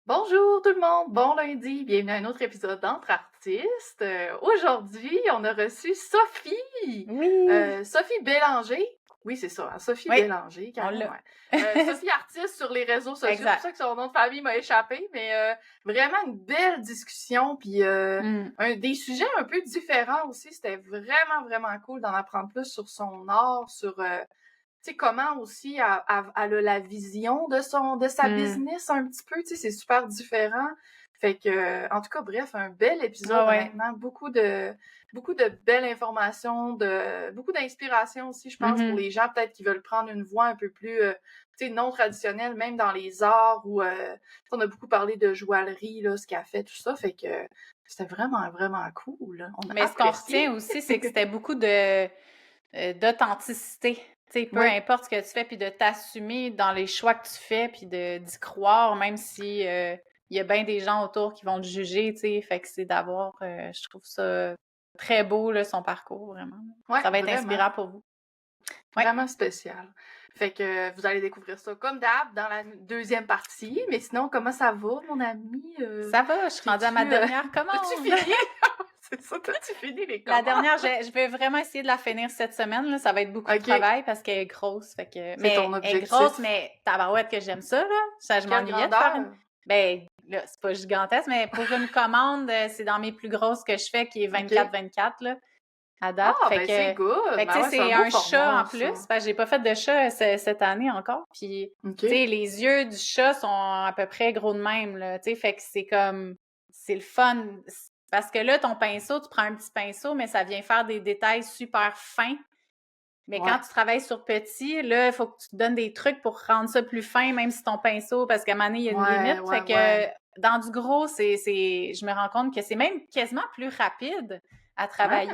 Bonjour tout le monde, bon lundi, bienvenue à un autre épisode d'Entre artistes. Aujourd'hui, on a reçu Sophie, Oui, Sophie Bélanger. Oui, c'est ça, hein, Sophie oui, Bélanger, on carrément, l'a. ouais. Sophie artiste sur les réseaux sociaux, c'est pour Exact. ça que son nom de famille m'a échappé, mais vraiment une belle discussion, puis Mm. des sujets un peu différents aussi. C'était vraiment, vraiment cool d'en apprendre plus sur son art, sur tu sais, comment aussi elle a la vision de sa Mm. business un petit peu, tu sais, c'est super différent. Fait que, en tout cas, bref, un bel épisode, Ah ouais. honnêtement. Beaucoup de belles informations, beaucoup d'inspiration aussi, je pense, pour Mhm. les gens peut-être qui veulent prendre une voie un peu plus, tu sais, non traditionnelle, même dans les arts où, on a beaucoup parlé de joaillerie, là, ce qu'elle fait, tout ça. Fait que c'était vraiment, vraiment cool, là. On a Mais ce qu'on apprécié. retient aussi, c'est que c'était beaucoup d'authenticité. Tu sais, peu Oui, importe ce que tu fais, puis de t'assumer dans les choix que tu fais, puis d'y croire, même si il y a bien des gens autour qui vont te juger, tu sais. Fait que c'est d'avoir, je trouve ça très beau, là, son parcours, vraiment. ouais, Ça va être vraiment. inspirant pour vous. Ouais. Vraiment spécial. Fait que vous allez découvrir ça comme d'hab dans la deuxième partie. Mais sinon, comment ça va, mon ami? Ça va, je suis rendue à ma dernière T'as-tu commande. fini? C'est ça, t'as-tu fini les La commandes? dernière, je vais vraiment essayer de la finir cette semaine. Là. Ça va être beaucoup de OK, travail parce qu'elle est grosse. Fait que... c'est ton Mais elle est grosse, objectif. mais tabarouette que j'aime ça, là. Ça, je Quelle m'ennuyais de faire une. grandeur? Ben, là, c'est pas gigantesque, mais pour une commande, c'est dans mes plus grosses que je fais, qui est OK. 24-24, là, à date. Ah, ben c'est good. Fait que, tu Ben sais, ouais, c'est un c'est beau un chat en format, plus, ça. parce que j'ai pas fait de chat cette année encore. Puis, tu OK. sais, les yeux du chat sont à peu près gros de même, là. Tu sais, fait que c'est comme, c'est le fun. Parce que là, ton pinceau, tu prends un petit pinceau, mais ça vient faire des détails super fins. Mais Ouais. quand tu travailles sur petit, là, il faut que tu te donnes des trucs pour rendre ça plus fin, même si ton pinceau, parce qu'à un moment donné, il y a une Ouais, limite. ouais, Fait ouais. que dans du gros, je me rends compte que c'est même quasiment plus rapide à Ah, travailler.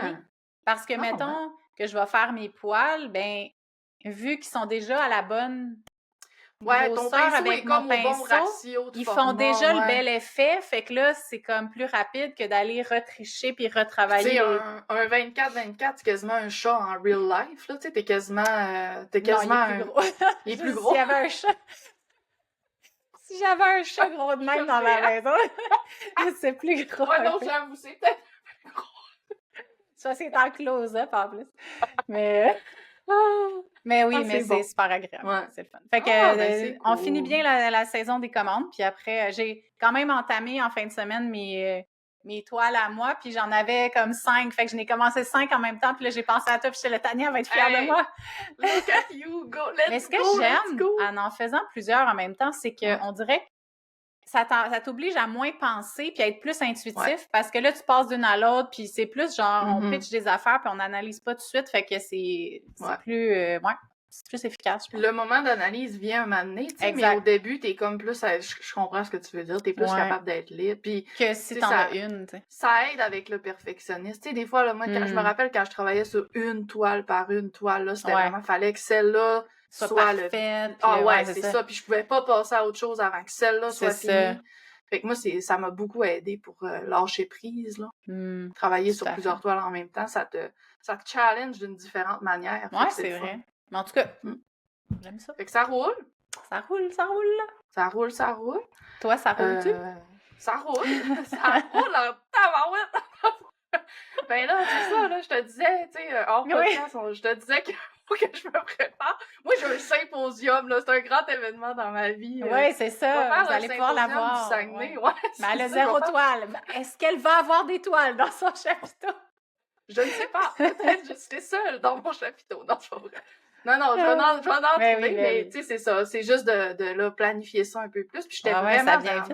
Parce que, ah ouais. mettons que je vais faire mes poils, ben, vu qu'ils sont déjà à la bonne Ouais, ton grosseur pinceau est avec mon comme au bon pinceau, ratio de ils font format, déjà le ouais. bel effet. Fait que là, c'est comme plus rapide que d'aller retricher puis Puis tu retravailler sais, les. un 24-24, c'est quasiment un chat en real life, là. Tu sais, t'es Non, il quasiment est plus un... gros. Il est plus S'il gros. y avait un chat. Si j'avais un chat gros de même Chat dans ma géant. maison, c'est plus gros Ouais, un non, peu. j'avoue, c'est peut-être plus gros. Ça, c'est en close-up en plus. Mais, mais oui, Ah, mais c'est c'est bon. super agréable. Ouais. C'est le fun. Fait Ah, ben que c'est on finit bien cool. la saison des commandes. Puis après, j'ai quand même entamé en fin de semaine mes toiles à moi. Puis j'en avais comme 5. Fait que je n'ai commencé 5 en même temps. Puis là, j'ai pensé à toi. Puis j'étais là, Tania va être fière de Hey, moi. look at you, go, Mais let's ce que go, let's j'aime go. en faisant plusieurs en même temps, c'est Ouais, qu'on dirait que ça t'oblige à moins penser puis à être plus ouais. intuitif parce que là, tu passes d'une à l'autre puis c'est plus genre, on Mhm. pitch des affaires puis on n'analyse pas tout de suite. Fait que c'est Ouais. plus, ouais, c'est plus efficace, je pense. Le moment d'analyse vient un moment donné, tu sais, mais au Exact. début, t'es comme plus... Je comprends ce que tu veux dire. T'es plus Ouais. capable d'être libre. Puis, Que tu si sais, t'en as une, tu sais. ça aide avec le perfectionniste. Tu sais, des fois, là, moi, je me Hmm. rappelle quand je travaillais sur une toile par une toile, là, c'était Ouais. vraiment... Fallait que celle-là Soit soit le... parfaite, puis Ah ouais, ouais, c'est c'est ça. ça. Puis je pouvais pas passer à autre chose avant que celle-là C'est soit ça. finie. Fait que moi, ça m'a beaucoup aidé pour lâcher prise, là. Hmm. Travailler Tout sur à fait. plusieurs toiles en même temps, ça te challenge d'une différente manière. Fait Ouais, que c'est le c'est fun. vrai. Mais en tout cas, Mm. j'aime ça. Fait que ça roule. Ça roule, ça roule. Ça roule, ça roule. Toi, ça roule-tu? Ça roule. Ça roule en tabarouette. Ben là, c'est ça, là, je te disais, tu sais, hors Oui. podcast, je te disais qu'il faut que je me prépare. Moi, j'ai un symposium, là, c'est un grand événement dans ma vie. Oui, c'est Je vais ça. faire Vous le allez pouvoir la symposium du voir. Saguenay. Ouais. Ouais, Mais elle c'est a ça, je vais zéro faire. toile. Est-ce qu'elle va avoir des toiles dans son chapiteau? Je ne sais pas. Peut-être que je serai seule dans mon chapiteau. Non, c'est pas vrai. Non, je vais en Mais trouver, oui, mais mais oui. tu sais, c'est ça. C'est juste de là, planifier ça un peu plus. Puis j'étais Ah ouais, ça vraiment vient vite.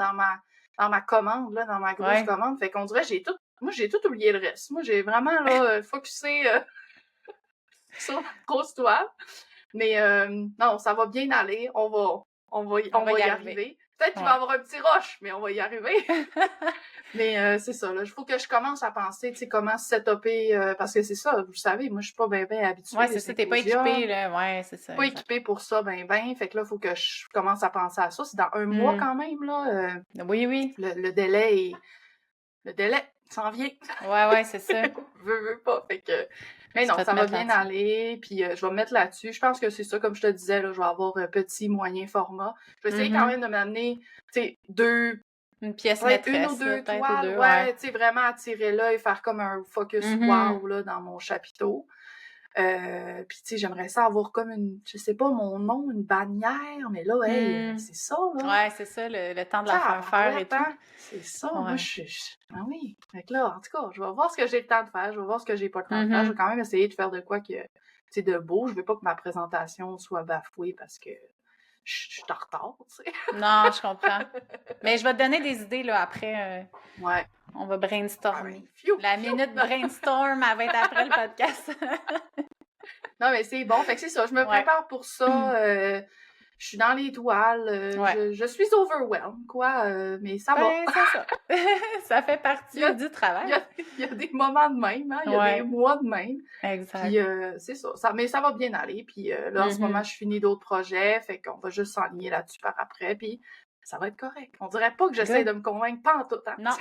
dans ma commande, là, dans ma grosse Ouais. commande. Fait qu'on dirait, moi, j'ai tout oublié le reste. Moi, j'ai vraiment, là, focusé sur la grosse toile. Mais non, ça va bien aller. On va On va y y arriver. arriver. Peut-être qu'il va y Ouais. avoir un petit rush, mais on va y arriver. Mais c'est ça, là. Il faut que je commence à penser, tu sais, comment setuper, parce que c'est ça, vous savez, moi, je suis pas bien habituée Ouais, des c'est ça. T'es pas équipé, symposiums. là. Ouais, c'est ça. Pas Exact. équipée pour ça, fait que là, il faut que je commence à penser à ça. C'est dans un mois Hmm. quand même, là. Oui, oui. Le délai s'en vient. Ouais, c'est ça. Veux pas. Fait que... Mais Tu non, vas te ça va mettre bien là-dessus. aller, puis je vais me mettre là-dessus. Je pense que c'est ça, comme je te disais, là, je vais avoir un petit, moyen format. Je vais essayer quand Mhm. même de m'amener, tu sais, deux Une pièce Ouais, une ou maîtresse, là, deux peut-être, ou toiles, deux, ouais, tu sais, vraiment attirer l'œil, faire comme un focus Mhm. wow, là, dans mon chapiteau. Puis, tu sais, j'aimerais ça avoir comme une, je sais pas, mon nom, une bannière, mais là, hey, Hmm. c'est ça, là. Ouais, c'est ça, le temps de la faire et Tabarouette, tout. hein? C'est ça, moi, Ouais. ah oui. Fait que là, en tout cas, je vais voir ce que j'ai le temps de faire, je vais voir ce que j'ai pas le temps de faire. Je vais Mhm. quand même essayer de faire de quoi que, tu sais, de beau. Je veux pas que ma présentation soit bafouée parce que je suis en retard, tu sais. Non, je comprends. Mais je vais te donner des idées, là, après. Ouais. On va brainstormer. Phew, La phew. minute brainstorm, elle va être après le podcast. Non, mais c'est bon. Fait que c'est ça. Je me Ouais. prépare pour ça. Je suis dans les toiles. Ouais. Je suis overwhelmed, quoi. Mais ça va. Ben, c'est ça. Ça fait Il y partie a, du il travail. y a, il y a des moments de même, hein. Il y a des Ouais, mois de même. exact. Puis c'est ça. Mais ça va bien aller. Puis là, en ce moment, Mhm. je finis d'autres projets. Fait qu'on va juste s'enligner là-dessus par après. Puis ça va être correct. On dirait pas que j'essaie de Good. me convaincre, pas en tout temps. Non.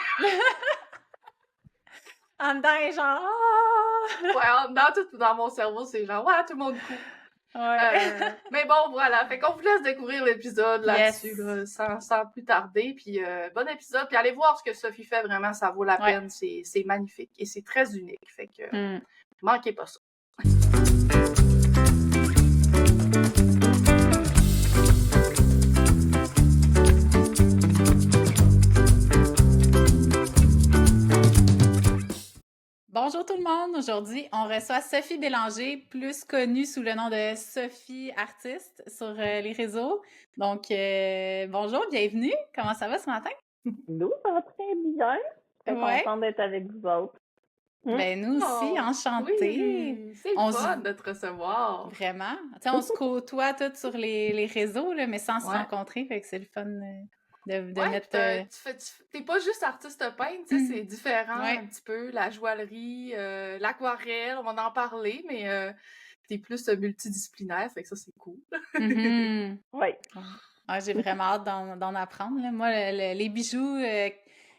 En dedans, elle est genre, ah! Ouais, dans mon cerveau, c'est genre, ouais, tout le monde court. Ouais. Mais bon, voilà. Fait qu'on vous laisse découvrir l'épisode là-dessus, Yes. là, sans plus tarder. Puis bon épisode. Puis allez voir ce que Sophie fait. Vraiment, ça vaut la Ouais. peine. C'est magnifique. Et c'est très unique. Fait que Hmm. manquez pas ça. Bonjour tout le monde! Aujourd'hui, on reçoit Sophie Bélanger, plus connue sous le nom de Sophie Artiste sur les réseaux. Donc, bonjour, bienvenue! Comment ça va ce matin? Nous, ça va très bien. Très Ouais. contente d'être avec vous autres. Ben, nous aussi, Oh, enchantée. oui, c'est On le se- fun de te recevoir. Vraiment. Tu sais, on se côtoie toutes sur les réseaux, là, mais sans se Ouais. rencontrer, fait que c'est le fun de Ouais, mettre... t'es pas juste artiste peintre, tu sais, c'est différent Ouais. un petit peu, la joaillerie, l'aquarelle, on va en parler, mais t'es plus multidisciplinaire, fait que ça, c'est cool. Mhm. Oui. Ah, j'ai vraiment hâte d'en apprendre, là. Moi, les bijoux,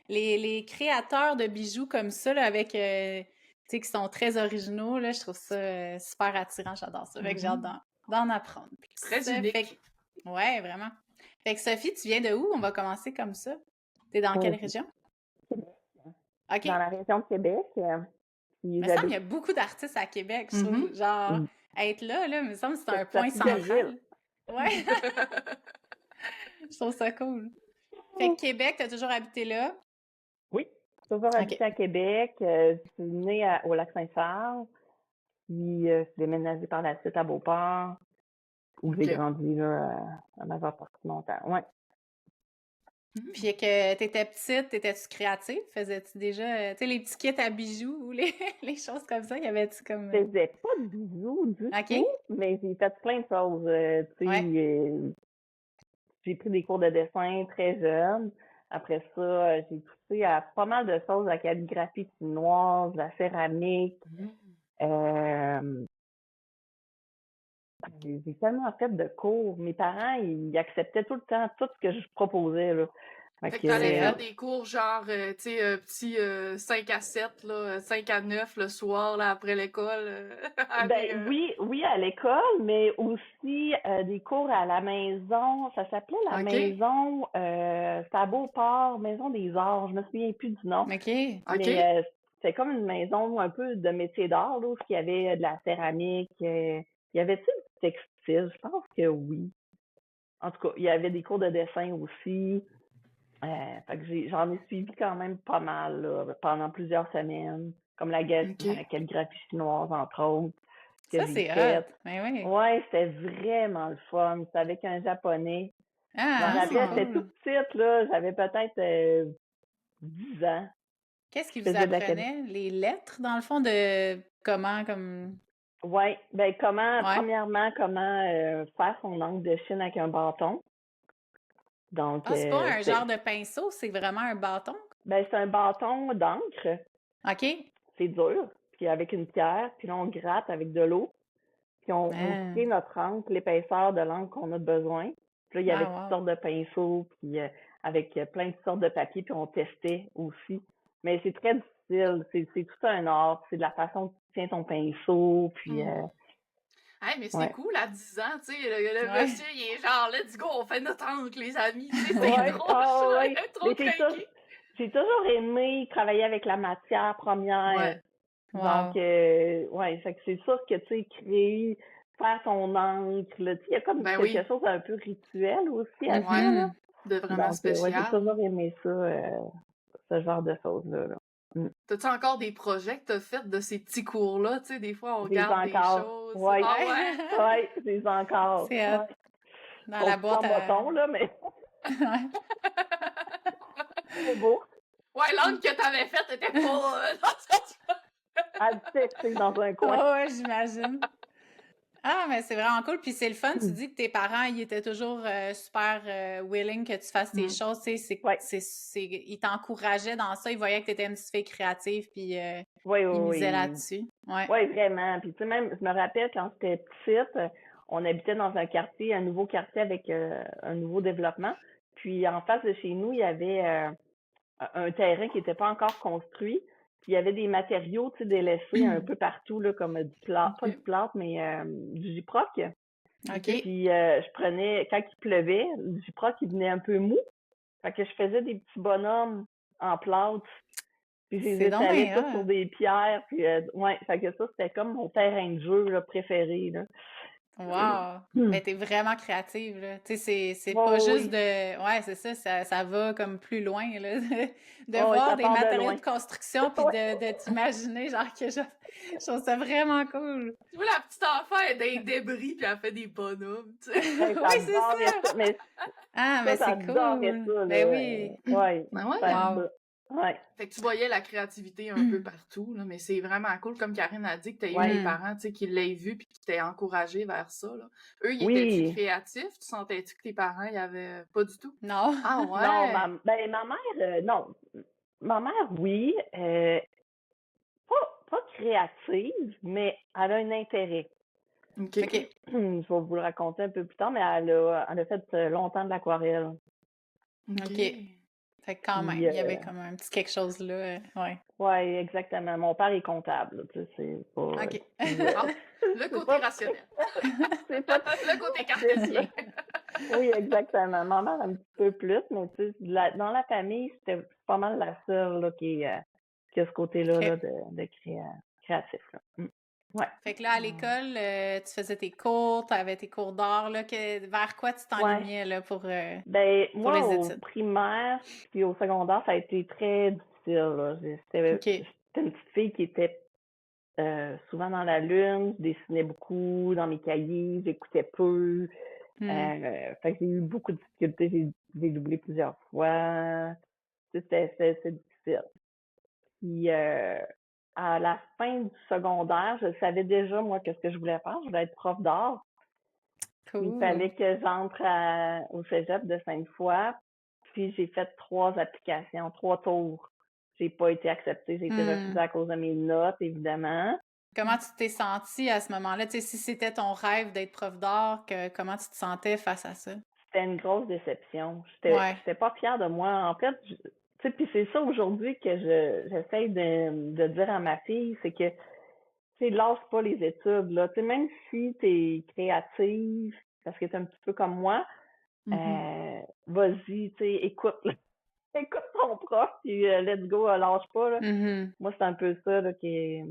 les créateurs de bijoux comme ça, là, avec, tu sais, qui sont très originaux, là, je trouve ça super attirant, j'adore ça. Fait que j'ai hâte d'en apprendre. Puis Très ça, unique. fait que- ouais, vraiment. Fait que Sophie, tu viens de où? On va commencer comme ça. T'es dans quelle région? OK. Dans la région de Québec. Puis Il me semble qu'il y a beaucoup d'artistes à Québec, je trouve. Genre, être là, il me semble que c'est un C'est point la plus belle central. ville. Ouais, je trouve ça cool. Fait que Québec, t'as toujours habité là? Oui. J'ai toujours habité à Québec. Je suis née au Lac-Saint-Charles. Puis je suis déménagée par la suite à Beauport, où j'ai grandi là, la majeure partie de mon temps. Ouais. Puis que t'étais petite, t'étais-tu créative? Faisais-tu déjà, tu sais, les petits kits à bijoux ou les, les choses comme ça? Y avait-tu comme... Je faisais pas de bijoux du tout, mais j'ai fait plein de choses. Tu sais, j'ai pris des cours de dessin très jeune. Après ça, j'ai touché à pas mal de choses, la calligraphie chinoise, la céramique. J'ai tellement fait de cours. Mes parents, ils acceptaient tout le temps tout ce que je proposais, là. Fait que t'allais faire des cours genre, tu sais, petit 5 à 7, là, 5 à 9 le soir, là, après l'école. Oui, à l'école, mais aussi des cours à la maison. Ça s'appelait la maison, c'était à Beauport, Maison des Arts. Je me souviens plus du nom. OK. Mais c'était comme une maison un peu de métier d'art, là, où il y avait de la céramique. Y avait-tu du textile? Je pense que oui. En tout cas, il y avait des cours de dessin aussi. Fait que j'en ai suivi quand même pas mal là, pendant plusieurs semaines, comme la calligraphie chinoise, entre autres. Ça, c'est hot. Ben oui. Ouais, c'était vraiment le fun. C'était avec un Japonais. Ah, Je me rappelle, j'étais toute petite, là. J'avais peut-être 10 ans. Qu'est-ce qu'il vous apprenait? Les lettres, dans le fond, de comment, comme... Oui, ben premièrement, comment faire son encre de Chine avec un bâton. Donc, c'est pas un genre de pinceau, c'est vraiment un bâton? Ben, c'est un bâton d'encre. OK. C'est dur, puis avec une pierre, puis là, on gratte avec de l'eau, puis on crée notre encre, l'épaisseur de l'encre qu'on a besoin. Puis là, il y avait toutes sortes de pinceaux, puis avec plein de sortes de papiers, puis on testait aussi. Mais c'est très difficile, c'est tout un art, c'est de la façon que tu tiens ton pinceau, puis... Hey, mais c'était Ouais. cool à 10 ans, tu sais, le Ouais. monsieur, il est genre, let's go, on fait notre oncle, les amis, tu sais, c'est Ouais, drôle, ah ça, ouais. elle est trop Mais craquée. j'ai toujours aimé travailler avec la matière première. Ouais. Donc, Wow. ouais, fait que c'est sûr que, tu sais, créer, faire ton encre, là, tu sais, il y a comme Ben quelque oui, chose d'un peu rituel aussi à ça, ouais, là. Mhm. de vraiment Donc, ouais, j'ai spécial. toujours aimé ça, ce genre de choses-là, là. Mm. T'as-tu encore des projets que t'as fait de ces petits cours-là? Tu sais, des fois, on J'ai regarde des encore. choses. Ouais, Ah Ouais. ouais? ouais, j'ai encore. C'est hot. Ouais. Dans Sont la tout en boîte à. bâton, là, mais Ouais. c'est beau. Ouais, l'angle que t'avais fait était pas dans À sécher dans un coin. Oh, ouais, j'imagine. Ah, mais c'est vraiment cool. Puis c'est le fun. Tu Mm. dis que tes parents, ils étaient toujours super willing que tu fasses tes Mm. choses. Tu sais, Ouais, ils t'encourageaient dans ça. Ils voyaient que tu étais une petite fille créative, puis oui, ils oui, misaient oui. là-dessus. Ouais. Oui, vraiment. Puis tu sais, même, je me rappelle quand j'étais petite, on habitait dans un quartier, un nouveau quartier avec un nouveau développement. Puis en face de chez nous, il y avait un terrain qui n'était pas encore construit. Puis il y avait des matériaux, tu sais, délaissés un peu partout, là, comme du plâtre, pas du OK. plâtre, mais du gyproc. OK. Puis je prenais, quand il pleuvait, le gyproc, il venait un peu mou. Fait que je faisais des petits bonhommes en plâtre. Puis je les C'est donc étalais bien, tous sur des pierres. Puis ouais, fait que ça, c'était comme mon terrain de jeu là, préféré. Là. wow! Hmm. Mais t'es vraiment créative, là. Tu sais, c'est Ouais, pas juste oui. de... Ouais, c'est ça, ça va comme plus loin, là. De Ouais, voir ça des part de matériaux loin. de construction puis Ouais, de t'imaginer, genre, que je trouve ça vraiment cool. Tu vois, la petite enfant, elle est des débris, puis elle fait des bonhommes, tu sais. hey, Oui, c'est j'adorais ça! ça. Mais Ah, mais ça, c'est j'adorais cool! ça, là. Ben oui! Ouais, Ben ouais. faire Wow! ça. Ouais, Fait que tu voyais la créativité un peu partout, là, mais c'est vraiment cool, comme Karine a dit, que t'as eu des ouais. Mhm. parents, tu sais, qui l'aient vu puis qui t'aient encouragé vers ça, là. Eux, ils étaient-tu Oui. créatifs? Tu sentais-tu que tes parents, y avaient pas du tout? Non! Ah Non, ouais? ma mère, non. Ma mère, oui. Pas créative, mais elle a un intérêt. OK. OK. Je vais vous le raconter un peu plus tard, mais elle a fait longtemps de l'aquarelle. OK. OK. Fait que quand Puis, même, il y avait comme un petit quelque chose là. Ouais. ouais, exactement. Mon père est comptable, là, tu sais, c'est pas OK. Ah, le c'est côté pas rationnel. c'est pas Le côté créatif, là. cartésien. Oui, exactement. Ma mère un petit peu plus, mais tu sais, dans la famille, c'était pas mal la seule là, qui a ce côté-là là, OK. de créatif. Là. Mm. Ouais. Fait que là, à l'école, tu faisais tes cours, tu avais tes cours d'art, là, vers quoi tu Ouais. t'enlignais là, Ben, pour moi, les au études? primaire puis au secondaire, ça a été très difficile. Là. OK. J'étais une petite fille qui était souvent dans la lune, je dessinais beaucoup dans mes cahiers, j'écoutais peu. Hmm. Fait que j'ai eu beaucoup de difficultés, j'ai doublé plusieurs fois. Tu sais, c'est difficile. Puis à la fin du secondaire, je savais déjà, moi, qu'est-ce que je voulais faire. Je voulais être prof d'art. Il Cool. fallait que j'entre au cégep de Sainte-Foy. Puis j'ai fait 3 applications, 3 tours. J'ai pas été acceptée. J'ai été refusée Hmm. à cause de mes notes, évidemment. Comment tu t'es sentie à ce moment-là? Tu sais, si c'était ton rêve d'être prof d'art, comment tu te sentais face à ça? C'était une grosse déception. Ouais. J'étais pas fière de moi. En fait, tu sais, puis c'est ça aujourd'hui que j'essaie de dire à ma fille, c'est que, tu sais, lâche pas les études, là. Tu sais, même si t'es créative, parce que t'es un petit peu comme moi, Mhm. vas-y, tu sais, écoute, là. Écoute ton prof, puis let's go, lâche pas, là. Mhm. Moi, c'est un peu ça, là, qui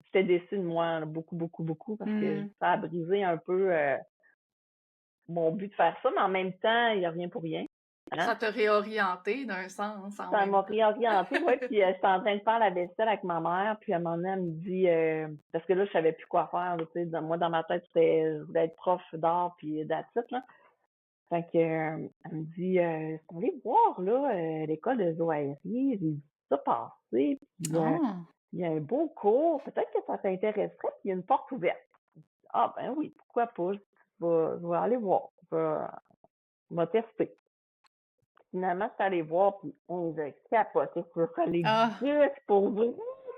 j'étais déçue de moi, là, beaucoup, beaucoup, beaucoup, parce que Hmm. ça a brisé un peu mon but de faire ça, mais en même temps, il n'y a rien pour rien. Hein? Ça t'a réorienté d'un sens en Ça m'a même temps. réorientée, ouais, puis j'étais en train de faire la vaisselle avec ma mère, puis à un moment donné, elle me dit, parce que là, je savais plus quoi faire, là, tu sais, moi, dans ma tête, c'était, je voulais être prof d'art, puis that's it, là. Fait que, elle me dit, on va aller voir, là, l'école de joaillerie, j'ai vu ça passer, puis Oh. il y a un beau cours, peut-être que ça t'intéresserait, puis il y a une porte ouverte. Ah, ben oui, pourquoi pas, je vais aller voir, je vais tester. Finalement, je suis allée voir, puis je capotais sur ça Ah. existe pour vrai,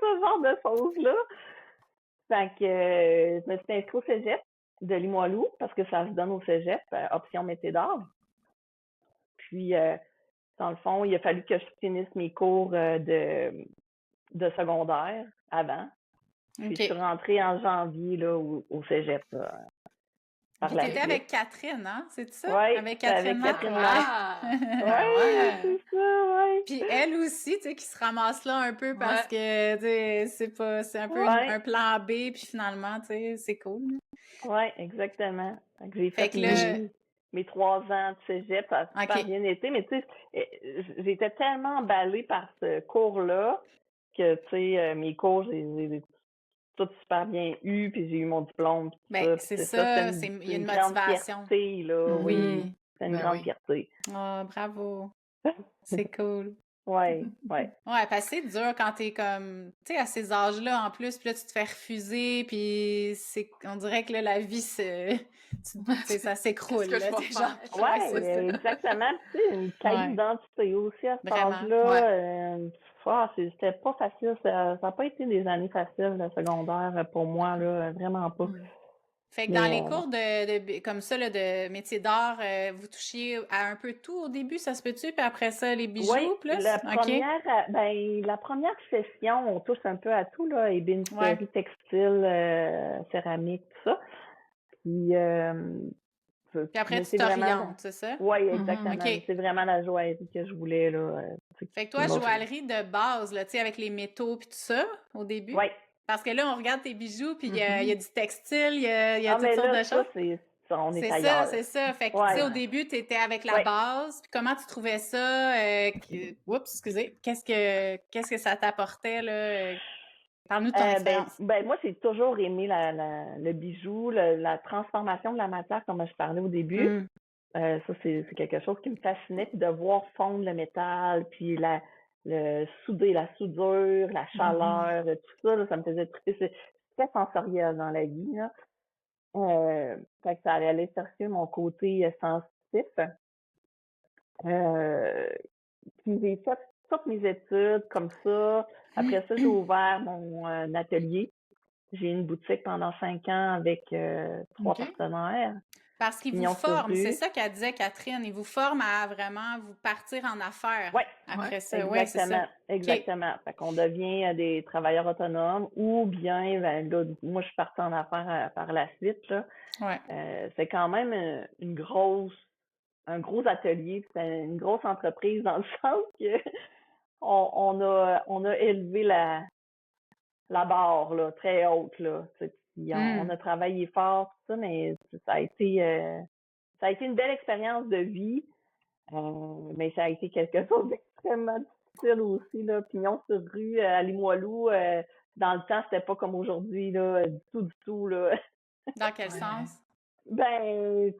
ce genre de choses-là. Fait que je me suis inscrite au cégep de Limoilou, parce que ça se donne au cégep, option métier d'art. Puis, dans le fond, il a fallu que je finisse mes cours de secondaire avant. Puis, je suis OK. rentrée en janvier là, au cégep. par Puis la t'étais suite. avec Catherine, hein? C'est ça? Oui, Avec c'était avec Catherine Matt? Catherine Ouais. Matt. Ah! Oui, c'est ça, oui. Puis elle aussi, tu sais, qui se ramasse là un peu parce que, tu sais, c'est un peu Ouais. un plan B, puis finalement, tu sais, c'est cool. Oui, exactement. Fait que j'ai Fait fait que là, mes 3 ans de cégep, ça a super OK. bien été, mais tu sais, j'étais tellement emballée par ce cours-là que, tu sais, mes cours, j'ai tout super bien eu, puis j'ai eu mon diplôme, puis tout Ben, ça. Puis c'est c'est ça, ça, c'est il y a une grande motivation. fierté, là, oui. Oui. C'est une Ben grande oui. fierté. Ah, bravo. C'est cool. Ouais, ouais. Ouais, parce que c'est dur quand t'es comme, tu sais, à ces âges-là, en plus, puis là, tu te fais refuser, puis on dirait que là, la vie, tu sais, ça s'écroule, Qu'est-ce que je là, vais t'es genre, faire? ouais, c'est ça. Exactement. Puis, tu sais, une quête Ouais, d'identité aussi à cet vraiment. âge-là. C'était pas facile. Ça n'a pas été des années faciles, le secondaire, pour moi, là. Vraiment pas. Fait que Mais, dans les cours comme ça, là, de métier d'art, vous touchiez à un peu tout au début, ça se peut-tu? Puis après ça, les bijoux, oui, plus? la OK. première session, on touche un peu à tout, là, ébénisterie, textile, céramique, tout ça. Puis, Puis après, mais tu c'est vraiment, t'orientes, c'est ça? oui, exactement. OK. C'est vraiment la joaillerie que je voulais, là. Fait que toi, joaillerie de base, là, tu sais, avec les métaux puis tout ça, au début? Oui. Parce que là, on regarde tes bijoux, puis il y a du textile, il y a toutes mais sortes là, de ça, choses. on est C'est ailleurs. ça, c'est ça. Fait que, tu Ouais. sais, au début, tu étais avec la Ouais. base. Puis comment tu trouvais ça? Oups, excusez. Qu'est-ce que ça t'apportait, là? Parle-nous de ton expérience. Moi, j'ai toujours aimé le bijou, la transformation de la matière, comme je parlais au début. Ça, c'est quelque chose qui me fascinait. Puis de voir fondre le métal, puis la soudure, la chaleur, tout ça, là, ça me faisait triper. C'est très sensoriel dans la vie, là. Fait que ça allait aller chercher mon côté sensitif. Puis j'ai fait toutes mes études comme ça. Après ça, j'ai ouvert mon atelier. J'ai eu une boutique pendant 5 ans avec 3 partenaires. Parce qu'ils vous forment, c'est ça qu'elle disait, Catherine. Ils vous forment à vraiment vous partir en affaires après ça. Exactement, Ouais, c'est ça. exactement. Fait qu'on devient des travailleurs autonomes ou bien, là, moi, je suis partie en affaires par la suite, là. C'est quand même un gros atelier, c'est une grosse entreprise dans le sens que on a élevé la barre là, très haute là. Puis on a travaillé fort, tout ça, mais ça a été une belle expérience de vie, mais ça a été quelque chose d'extrêmement difficile aussi là. Pignon sur rue à Limoilou, dans le temps c'était pas comme aujourd'hui là, du tout là. Dans quel sens? Tu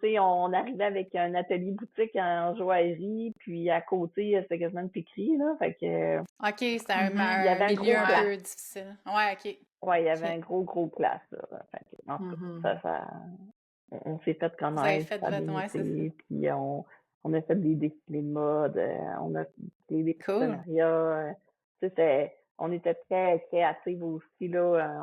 sais, on arrivait avec un atelier boutique en joaillerie, puis à côté, c'était quasiment une piquerie, là. Fait que. OK, c'était un milieu un peu difficile. Ouais, OK. Ouais, il y avait un gros place, là. Fait que, en tout cas, on s'est fait connaître. Vous avez fait votre, puis on a fait des défilés de mode, on a fait des partenariats. Tu sais, on était très créatifs aussi, là.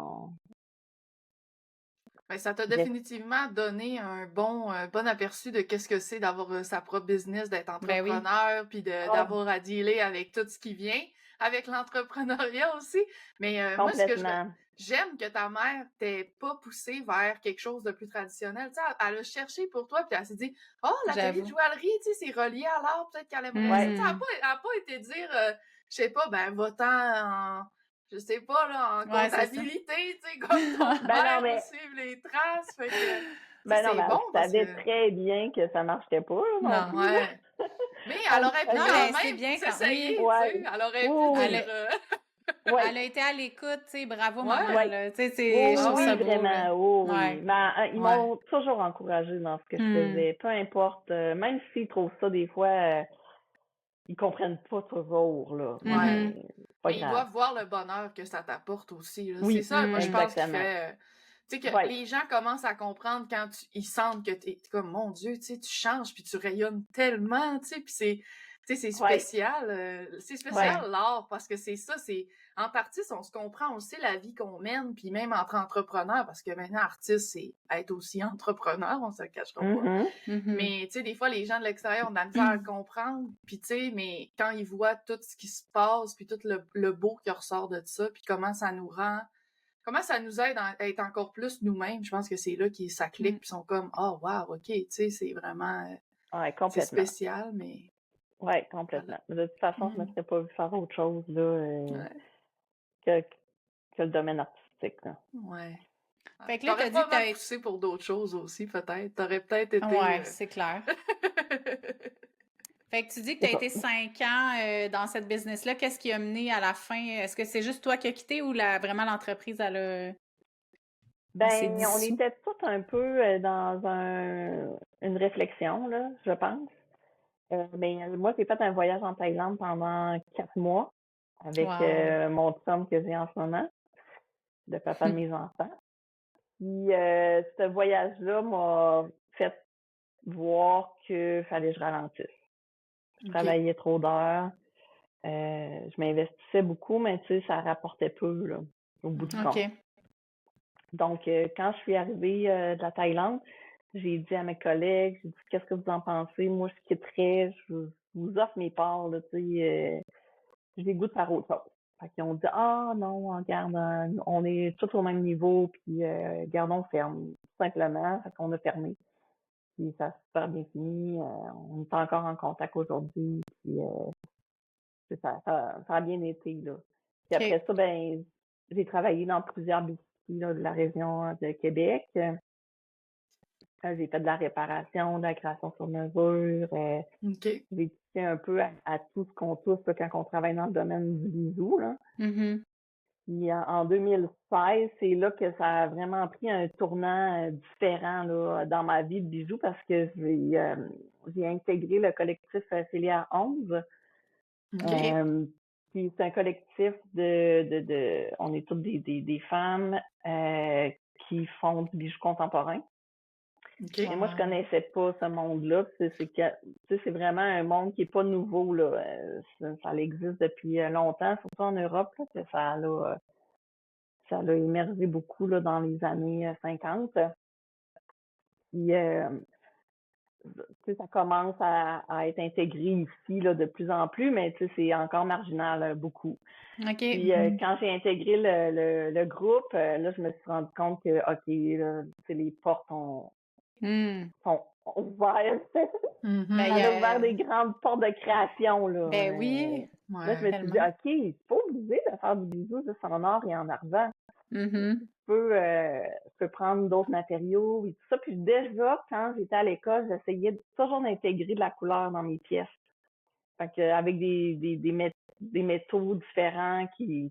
Ça t'a définitivement donné un bon aperçu de qu'est-ce que c'est d'avoir sa propre business, d'être entrepreneur, puis d'avoir à dealer avec tout ce qui vient, avec l'entrepreneuriat aussi. Mais moi, ce que j'aime que ta mère t'ait pas poussé vers quelque chose de plus traditionnel. Tu sais, elle a cherché pour toi, puis elle s'est dit « Oh, l'atelier de joaillerie, tu sais, c'est relié à l'art, peut-être qu'elle aimerait ça. » Elle a pas été dire je sais pas, va-t'en en... Je sais pas, là, en comptabilité, tu sais, comme ton père, pour suivre les traces, fait que, c'est bon, parce que... savais très bien que ça marcherait pas, là, non plus. Mais elle aurait pu quand même s'essayer, tu sais, elle aurait pu dire... Elle a été à l'écoute, tu sais, bravo maman, là, tu sais, je trouve ça vraiment, beau, oui. Mais ils m'ont toujours encouragée dans ce que je faisais, peu importe, même s'ils trouvent ça des fois... ils comprennent pas toujours, là. Mais ils doivent voir le bonheur que ça t'apporte aussi, là. C'est ça, moi, je pense qu'il fait... tu sais, que les gens commencent à comprendre quand ils sentent que t'es comme, mon Dieu, tu sais, tu changes, puis tu rayonnes tellement, tu sais, puis c'est spécial. C'est spécial, l'art, parce que c'est ça, c'est... En partie, on se comprend aussi la vie qu'on mène, puis même entre entrepreneurs, parce que maintenant, artiste, c'est être aussi entrepreneur, on se le cachera pas. Mais, tu sais, des fois, les gens de l'extérieur ont de la misère à le comprendre, puis tu sais, mais quand ils voient tout ce qui se passe, puis tout le beau qui ressort de ça, puis comment ça nous rend comment ça nous aide à être encore plus nous-mêmes? Je pense que c'est là ça clique, Mm. puis ils sont comme, oh, wow, OK, tu sais, c'est vraiment, Ouais, c'est complètement. spécial, mais Ouais, voilà. complètement. De toute façon, je ne me Mm. serais pas vu faire autre chose là, Ouais, que, que le domaine artistique. Là. ouais. Fait que là, T'aurais t'as dit que pas mal t'as été... poussé pour d'autres choses aussi, peut-être. T'aurais peut-être été... Ouais, c'est clair. Fait que tu dis que tu C'est as ça. été 5 ans dans cette business-là. Qu'est-ce qui a mené à la fin? Est-ce que c'est juste toi qui as quitté ou vraiment l'entreprise, elle s'est Ben, on dissous? était tous un peu dans une réflexion, là, je pense. Mais moi, j'ai fait un voyage en Thaïlande pendant 4 mois avec Wow. mon chum que j'ai en ce moment, le papa de mes enfants. Puis ce voyage-là m'a fait voir qu'il fallait que je ralentisse. Je OK. travaillais trop d'heures. Je m'investissais beaucoup, mais tu sais, ça rapportait peu là, au bout du compte. OK. Donc, quand je suis arrivée de la Thaïlande, j'ai dit à mes collègues, j'ai dit qu'est-ce que vous en pensez? Moi, je quitterais, je vous offre mes parts, là, tu sais, j'ai le goût de faire autre chose. Fait qu'ils ont dit ah non, regarde, on est tous au même niveau, puis gardons ferme, tout simplement. Fait qu'on a fermé. Puis ça a super bien fini. On est encore en contact aujourd'hui. Puis ça a bien été là. Puis OK. après ça, ben j'ai travaillé dans plusieurs biscuits là, de la région de Québec. J'ai fait de la réparation, de la création sur mesure. OK. J'ai touché un peu à tout ce qu'on touche là, quand on travaille dans le domaine du bisou. Là. Mm-hmm. Puis en 2016, c'est là que ça a vraiment pris un tournant différent là, dans ma vie de bijoux parce que j'ai intégré le collectif Célia 11. OK. Puis c'est un collectif on est toutes des femmes qui font du bijou contemporain. OK. Mais moi, je connaissais pas ce monde-là. C'est vraiment un monde qui est pas nouveau, là. Ça existe depuis longtemps, surtout en Europe, là, que ça l'a émergé beaucoup là, dans les années 50. Puis, ça commence à être intégré ici là, de plus en plus, mais c'est encore marginal beaucoup. OK. Puis, quand j'ai intégré le groupe, là, je me suis rendu compte que, OK, là, les portes sont ouvertes. Mhm. Ben, Ça a ouvert des grandes portes de création, là. Ben oui, Là, je me suis dit, tellement. OK, c'est pas obligé de faire du bisou juste en or et en argent. Mm-hmm. Je peux prendre d'autres matériaux et tout ça. Puis déjà, quand j'étais à l'école, j'essayais toujours d'intégrer de la couleur dans mes pièces. Fait que, avec des métaux différents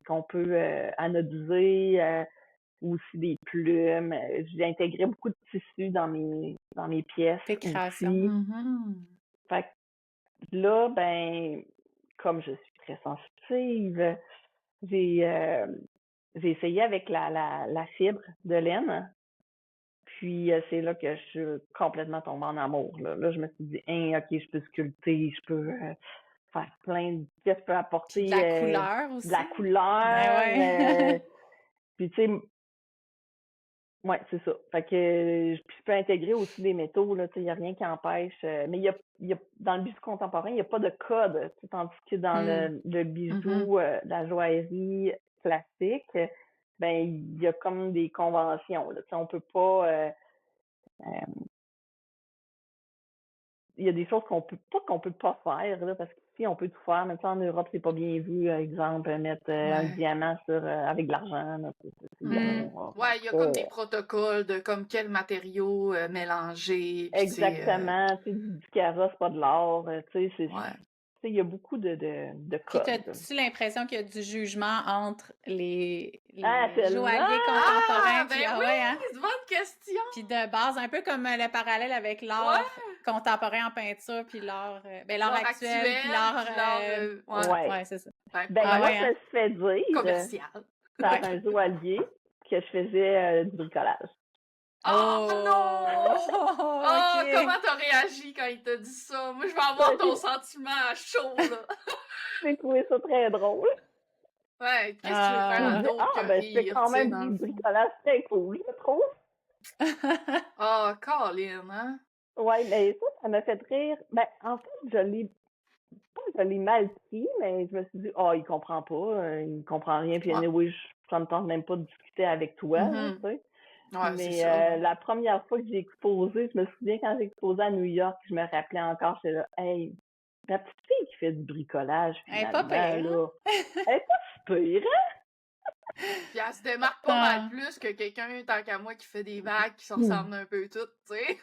qu'on peut anodiser, ou aussi des plumes. J'ai intégré beaucoup de tissus dans mes pièces Tes créations. aussi. Mhm. Fait que là, ben, comme je suis très sensitive, j'ai j'ai essayé avec la fibre de laine. Puis c'est là que je suis complètement tombée en amour. Là, je me suis dit, hein, OK, je peux sculpter, je peux faire plein de pièces, je peux apporter Puis de la couleur aussi. de la couleur. Ouais. Puis tu sais, ouais, c'est ça. Fait que je peux intégrer aussi des métaux, là, il n'y a rien qui empêche. Mais dans le bijou contemporain, il n'y a pas de code. Tandis que dans le bijou, la joaillerie classique, ben il y a comme des conventions. Là, on peut pas. Il y a des choses qu'on peut pas faire, là, parce qu'ici, on peut tout faire. Mais en Europe, c'est pas bien vu, exemple, mettre un diamant avec de l'argent. Là, Ouais, il y a comme des protocoles de comme quel matériau mélanger. Exactement. Du carrosse, pas de l'or. Ouais. Il y a beaucoup de Puis codes. t'as-tu l'impression qu'il y a du jugement entre les tellement! joailliers contemporains? Ben Puis, oui, ouais, hein? c'est une bonne question! Puis de base, un peu comme le parallèle avec l'art contemporain en peinture, puis l'art actuel, puis l'art... Ouais, c'est ça. Ouais, ben, moi, ouais, je me suis fait dire commercial. par un joaillier que je faisais du bricolage. Oh non! Oh, OK. comment t'as réagi quand il t'a dit ça? Moi, je vais avoir ton sentiment à chaud, là. J'ai trouvé ça très drôle. Ouais, qu'est-ce que tu veux faire d'autre que ben, c'est rire, quand tu sais, même dans du le fond? bricolage très cool, je trouve. Ah, Colin, hein? Ouais, mais ça m'a fait rire. Ben, en fait, je l'ai je l'ai mal pris, mais je me suis dit, il comprend pas, il comprend rien, puis oui, ça me tente même pas de discuter avec toi, tu sais. Ouais, mais la première fois que j'ai exposé, je me souviens quand j'ai exposé à New York, je me rappelais encore, j'étais là, hey, la petite fille qui fait du bricolage, Elle est pas finalement, pire, là, elle est pas si pire, hein? Puis elle se démarque pas mal plus que quelqu'un, tant qu'à moi, qui fait des vagues qui se ressemblent un peu toutes, tu sais.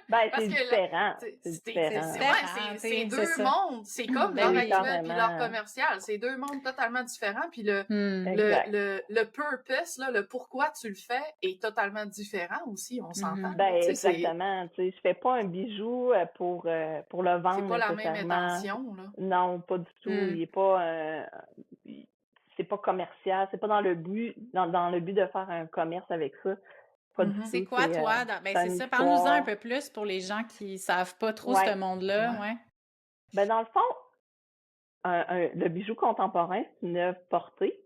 Ben, Parce c'est que différent. c'est C'est différent. c'est c'est deux ça. mondes. C'est comme Ben leur oui. actuel puis leur commercial. C'est deux mondes totalement différents. Puis Exact. le purpose, là, le pourquoi tu le fais est totalement différent aussi, on s'entend. Ben, Tu sais, exactement. Tu sais, je fais pas un bijou pour le vendre c'est pas la même nécessairement. intention, là. Non, pas du tout. Il est pas c'est pas commercial. C'est pas dans le but dans le but de faire un commerce avec ça. Pas du tout. C'est quoi, toi? Ben, c'est ça. Parle-nous-en un peu plus pour les gens qui savent pas trop ce monde-là. Ouais. Ben, dans le fond, le bijou contemporain, c'est une œuvre portée.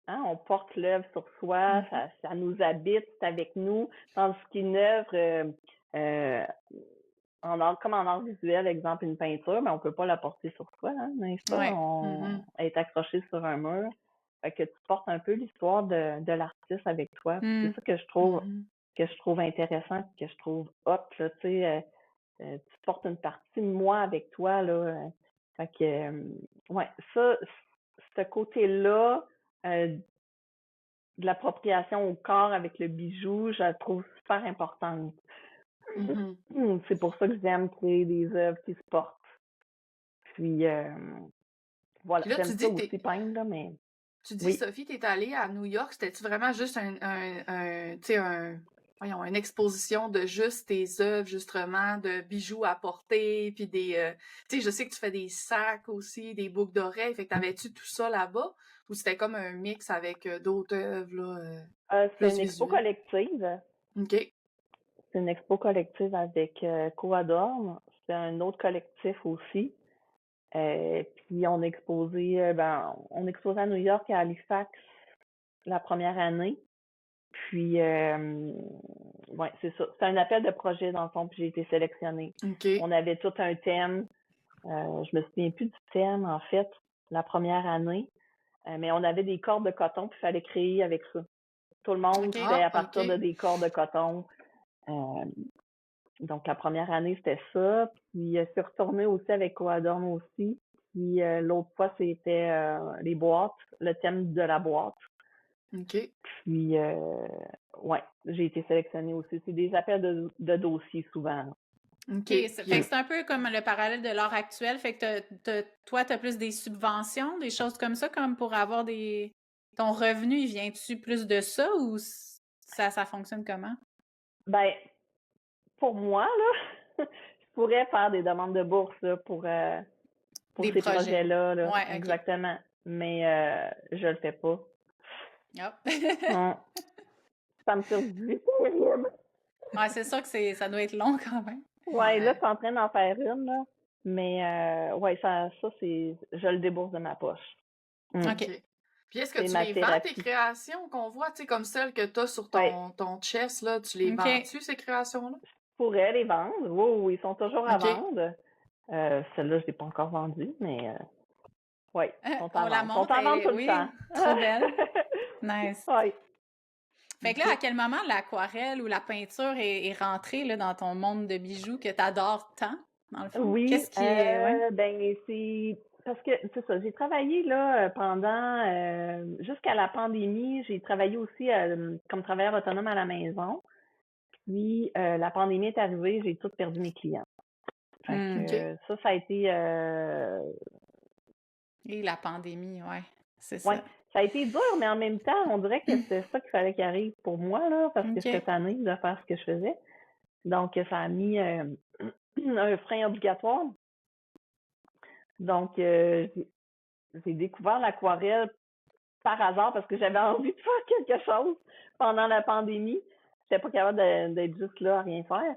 Hein? On porte l'œuvre sur soi, ça nous habite, c'est avec nous. Tandis qu'une œuvre, comme en art visuel, exemple une peinture, mais on peut pas la porter sur soi, hein, n'est-ce pas? Elle est accrochée sur un mur. Fait que tu portes un peu l'histoire de l'artiste avec toi. C'est ça que je trouve intéressant, que je trouve hot, là, tu sais, tu portes une partie de moi avec toi, là. Fait que, ouais, ça, ce côté-là, de l'appropriation au corps avec le bijou, je la trouve super importante. C'est pour ça que j'aime créer des œuvres qui se portent. Puis, voilà, là, j'aime ça aussi peindre, là, mais... Tu dis, Sophie, t'es allée à New York, c'était-tu vraiment juste une exposition de juste tes œuvres, justement, de bijoux à porter, puis des... tu sais, je sais que tu fais des sacs aussi, des boucles d'oreilles, fait que t'avais-tu tout ça là-bas? Ou c'était comme un mix avec d'autres œuvres, là, c'est une expo collective. OK. C'est une expo collective avec Coadorm. C'est un autre collectif aussi. Puis on exposait à New York et à Halifax la première année. Puis c'est ça. C'est un appel de projet dans le fond, puis j'ai été sélectionnée. Okay. On avait tout un thème. Je me souviens plus du thème, en fait, la première année. Mais on avait des cordes de coton, puis il fallait créer avec ça. Tout le monde, c'était à partir de des cordes de coton. Donc, la première année, c'était ça. Puis, je suis retournée aussi avec Coadorm aussi. Puis, l'autre fois, c'était les boîtes, le thème de la boîte. OK. Puis, j'ai été sélectionnée aussi. C'est des appels de dossiers souvent. Là. OK. Fait que c'est un peu comme le parallèle de l'art actuel. Fait que toi, tu as plus des subventions, des choses comme ça, comme pour avoir des... Ton revenu, il vient-tu plus de ça ou ça fonctionne comment? Ben, pour moi, là, je pourrais faire des demandes de bourse là, pour ces projets-là. Là. Ouais, exactement. Mais je le fais pas. Non. Ça me survit. Ouais, c'est sûr que ça doit être long quand même. Ouais, là, je suis en train d'en faire une, là. Mais ça c'est. Je le débourse de ma poche. OK. Puis est-ce que tu les vends, tes créations qu'on voit, tu sais, comme celles que tu as sur ton chest, là, tu les vends-tu, ces créations-là? Je pourrais les vendre. Oui, ils sont toujours à vendre. Celle-là, je ne l'ai pas encore vendue, mais oui, ils sont à vendre. Ils sont à vendre tout le temps. Trop belle. Nice. Oui. Fait que là, à quel moment l'aquarelle ou la peinture est rentrée là, dans ton monde de bijoux que tu adores tant, dans le fond? Oui, qu'est-ce qui ben c'est parce que c'est ça, j'ai travaillé là pendant jusqu'à la pandémie, j'ai travaillé aussi comme travailleur autonome à la maison. Puis la pandémie est arrivée, j'ai tout perdu mes clients. Fait que, ça a été Et la pandémie, ouais, c'est ça. Ouais, ça a été dur, mais en même temps, on dirait que c'était ça qu'il fallait qu'il arrive pour moi, là, parce que j'étais tannée de faire ce que je faisais. Donc, ça a mis un frein obligatoire. Donc, j'ai découvert l'aquarelle par hasard parce que j'avais envie de faire quelque chose pendant la pandémie. J'étais pas capable d'être juste là à rien faire.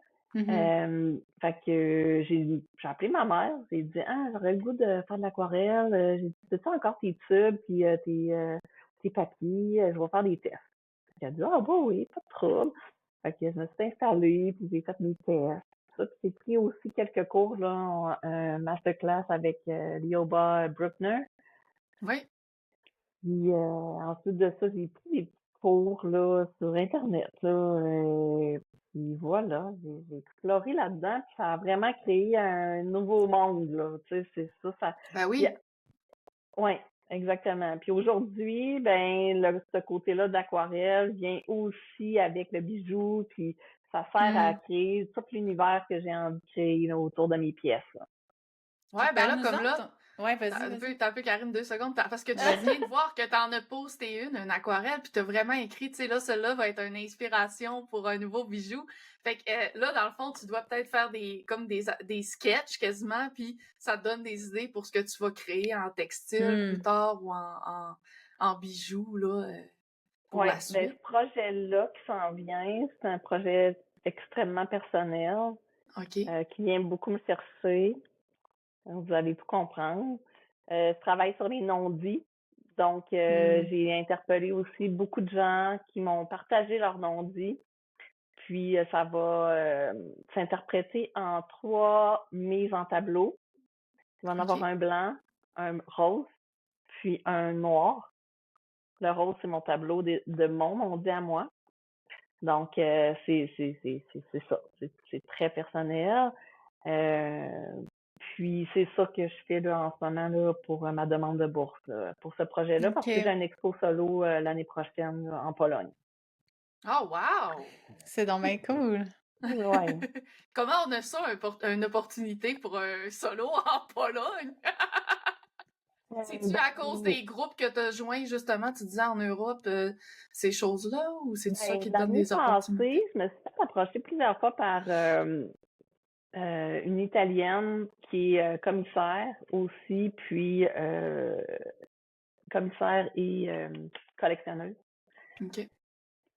Fait que j'ai appelé ma mère, j'ai dit j'aurais le goût de faire de l'aquarelle, j'ai dit as-tu encore tes tubes puis tes papiers, je vais faire des tests. Elle a dit oui, pas de trouble. Fait que je me suis installée puis j'ai fait mes tests. ça. Puis j'ai pris aussi quelques cours, là, un masterclass avec Lioba Bruckner. Oui. Puis ensuite de ça, j'ai pris des petits cours là, sur Internet. Là, puis voilà, j'ai exploré là-dedans, puis ça a vraiment créé un nouveau monde, là. Tu sais, c'est ça. Ben Puis, oui. ouais, exactement. Puis aujourd'hui, ben ce côté-là d'aquarelle vient aussi avec le bijou, puis ça sert à créer tout l'univers que j'ai envie de créer là, autour de mes pièces. Là. Ouais, ben là, Parle-nous-en comme de là, ton- Ouais, vas-y. t'as un peu, Karine, 2 secondes, parce que tu viens de voir que t'en as posté une aquarelle, puis t'as vraiment écrit, tu sais, là, celle-là va être une inspiration pour un nouveau bijou. Fait que là, dans le fond, tu dois peut-être faire des sketchs quasiment, puis ça te donne des idées pour ce que tu vas créer en textile plus tard ou en bijoux, là, pour Oui, la ben suite. ce projet-là qui s'en vient, c'est un projet extrêmement personnel OK. qui vient beaucoup me chercher. Vous allez tout comprendre. Je travaille sur les non-dits. Donc, j'ai interpellé aussi beaucoup de gens qui m'ont partagé leurs non-dits. Puis, ça va s'interpréter en 3 mises en tableau. Il va en avoir un blanc, un rose, puis un noir. Le rose, c'est mon tableau de mon non-dit à moi. Donc, c'est ça. C'est très personnel. Puis, c'est ça que je fais là, en ce moment là, pour ma demande de bourse là, pour ce projet-là, parce que j'ai un expo solo l'année prochaine là, en Pologne. Oh, wow! C'est donc bien cool. Ouais. Comment on a ça, une opportunité pour un solo en Pologne? C'est-tu à cause des groupes que tu as joints, justement, tu disais en Europe, ces choses-là, ou c'est ça qui te donne L'année des opportunités? passée, je me suis fait approcher plusieurs fois par une Italienne qui est commissaire aussi, puis commissaire et collectionneuse. OK.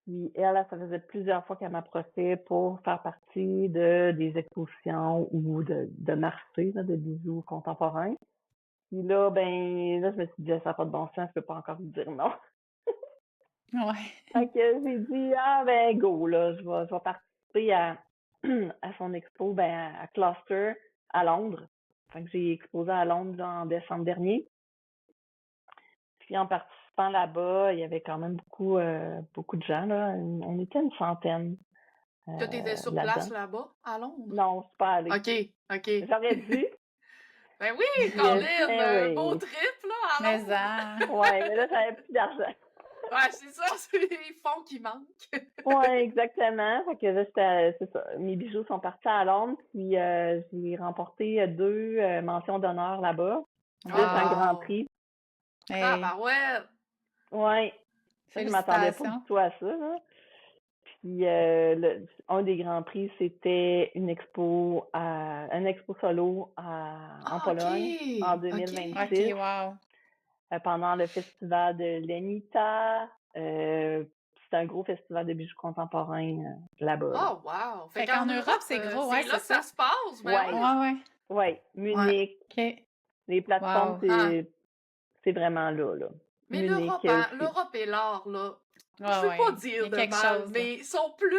Puis elle, ça faisait plusieurs fois qu'elle m'approchait pour faire partie de des expositions ou de marchés là, de bijoux contemporains. Puis là, je me suis dit, ça n'a pas de bon sens, je peux pas encore lui dire non. Ouais. Fait que j'ai dit, go, là, je vais participer à, à son expo, à Cluster, à Londres. Fait que j'ai exposé à Londres là, en décembre dernier. Puis en participant là-bas, il y avait quand même beaucoup de gens, là. On était une centaine Toi, t'étais sur là-dedans. place là-bas, à Londres? Non, je suis pas allée. OK. J'aurais dû. Ben oui, Colin, un beau oui. trip, là, à Mais Londres. Ouais, mais là, j'avais plus d'argent. Ouais, c'est ça, c'est les fonds qui manquent. Ouais, exactement. Fait que là, c'est ça. Mes bijoux sont partis à Londres, puis j'ai remporté 2 mentions d'honneur là-bas. Plus un grand prix. Hey. Ah, bah ouais. Ouais. Ça, je m'attendais pas du tout à ça, là. Puis un des grands prix, c'était un expo solo en Pologne en 2026. OK, wow. Pendant le festival de l'Enita. C'est un gros festival de bijoux contemporains là-bas. Là. Oh, wow! Fait qu'en Europe, c'est gros, ouais, c'est là que ça se passe, Ouais, Munich. OK. Les plateformes, c'est vraiment là. Mais Munich, l'Europe et l'art, là, Ouais, je veux pas dire de quelque mal, chose, mais ils sont plus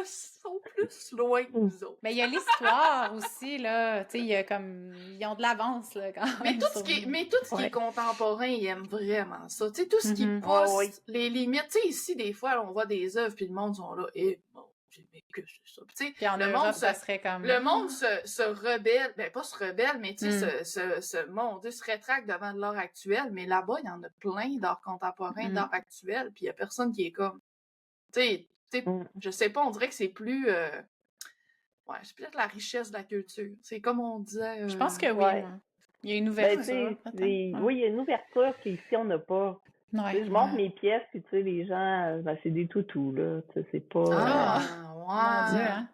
loin que nous autres. Mais il y a l'histoire aussi, là. Tu sais, il y a comme. Ils ont de l'avance, là, quand même. Mais tout ce qui est contemporain, ils aiment vraiment ça. Tu sais, tout ce qui pousse les limites. Tu sais, ici, des fois, on voit des œuvres, puis le monde sont là, mais que c'est ça. Tu sais, le monde, ça serait comme... Le monde se rebelle, pas se rebelle, mais tu sais, se rétracte devant de l'art actuel, mais là-bas, il y en a plein d'art contemporain, d'art actuel, puis il y a personne qui est comme... Tu sais, je sais pas, on dirait que c'est plus... c'est peut-être la richesse de la culture. C'est comme on disait... Je pense que oui. Il y a une ouverture. Oui, il y a une ouverture qu'ici, on n'a pas. Je montre mes pièces, puis tu sais, les gens, c'est des toutous, là. C'est pas... Mon Dieu, hein?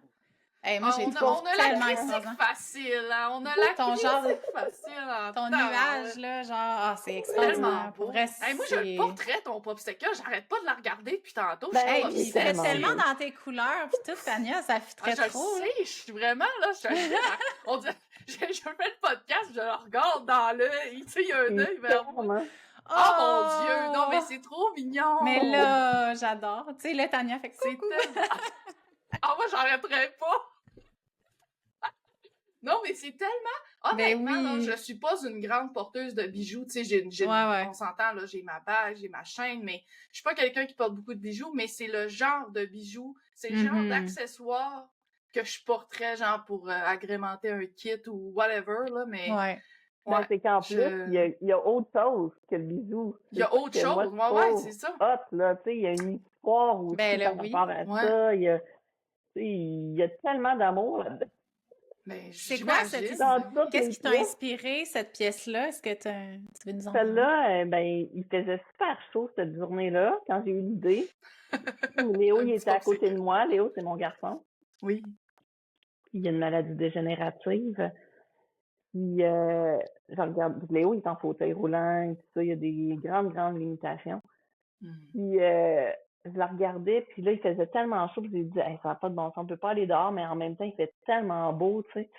Hey, moi, j'ai on a la critique facile, hein? On a la critique facile. Ton nuage, là, genre, c'est extraordinaire. Pour vrai, moi, je le portrait, ton popsicle, j'arrête pas de la regarder depuis tantôt. Il fait tellement dans tes couleurs, puis tout, Tania, ça fit très trop. Je sais, je suis vraiment, là, on dirait, je fais le podcast, je le regarde dans l'œil, tu sais, il y a un œil vers moi. Oh mon Dieu! Non, mais c'est trop mignon! Mais là, j'adore. Tu sais, là, Tania fait coucou. Moi, j'arrêterais pas! Non, mais c'est tellement... Ben Honnêtement, là, oui. je suis pas une grande porteuse de bijoux. Tu sais, on s'entend, là, j'ai ma bague, j'ai ma chaîne, mais je suis pas quelqu'un qui porte beaucoup de bijoux, mais c'est le genre de bijoux, c'est le genre d'accessoires que je porterais, genre, pour agrémenter un kit ou whatever, là, mais... Ouais. Ben, c'est qu'en plus, il y a autre chose que le bijou. Il y a autre chose, ouais, c'est ça. Hot, là, tu sais, il y a une histoire aussi par rapport à ça. Il y a tellement d'amour là-dedans. Mais c'est quoi qu'est-ce qui t'a inspiré cette pièce-là? Est-ce que tu veux nous en parler? Celle-là, ben, il faisait super chaud cette journée-là quand j'ai eu l'idée. Léo, il était à côté de moi. Léo, c'est mon garçon. Oui. Il a une maladie dégénérative. Puis, je regarde, Léo, il est en fauteuil roulant, et tout ça, il y a des grandes limitations. Puis, je la regardais, puis là, il faisait tellement chaud, puis j'ai dit, hey, ça n'a pas de bon sens, on peut pas aller dehors, mais en même temps, il fait tellement beau, tu sais.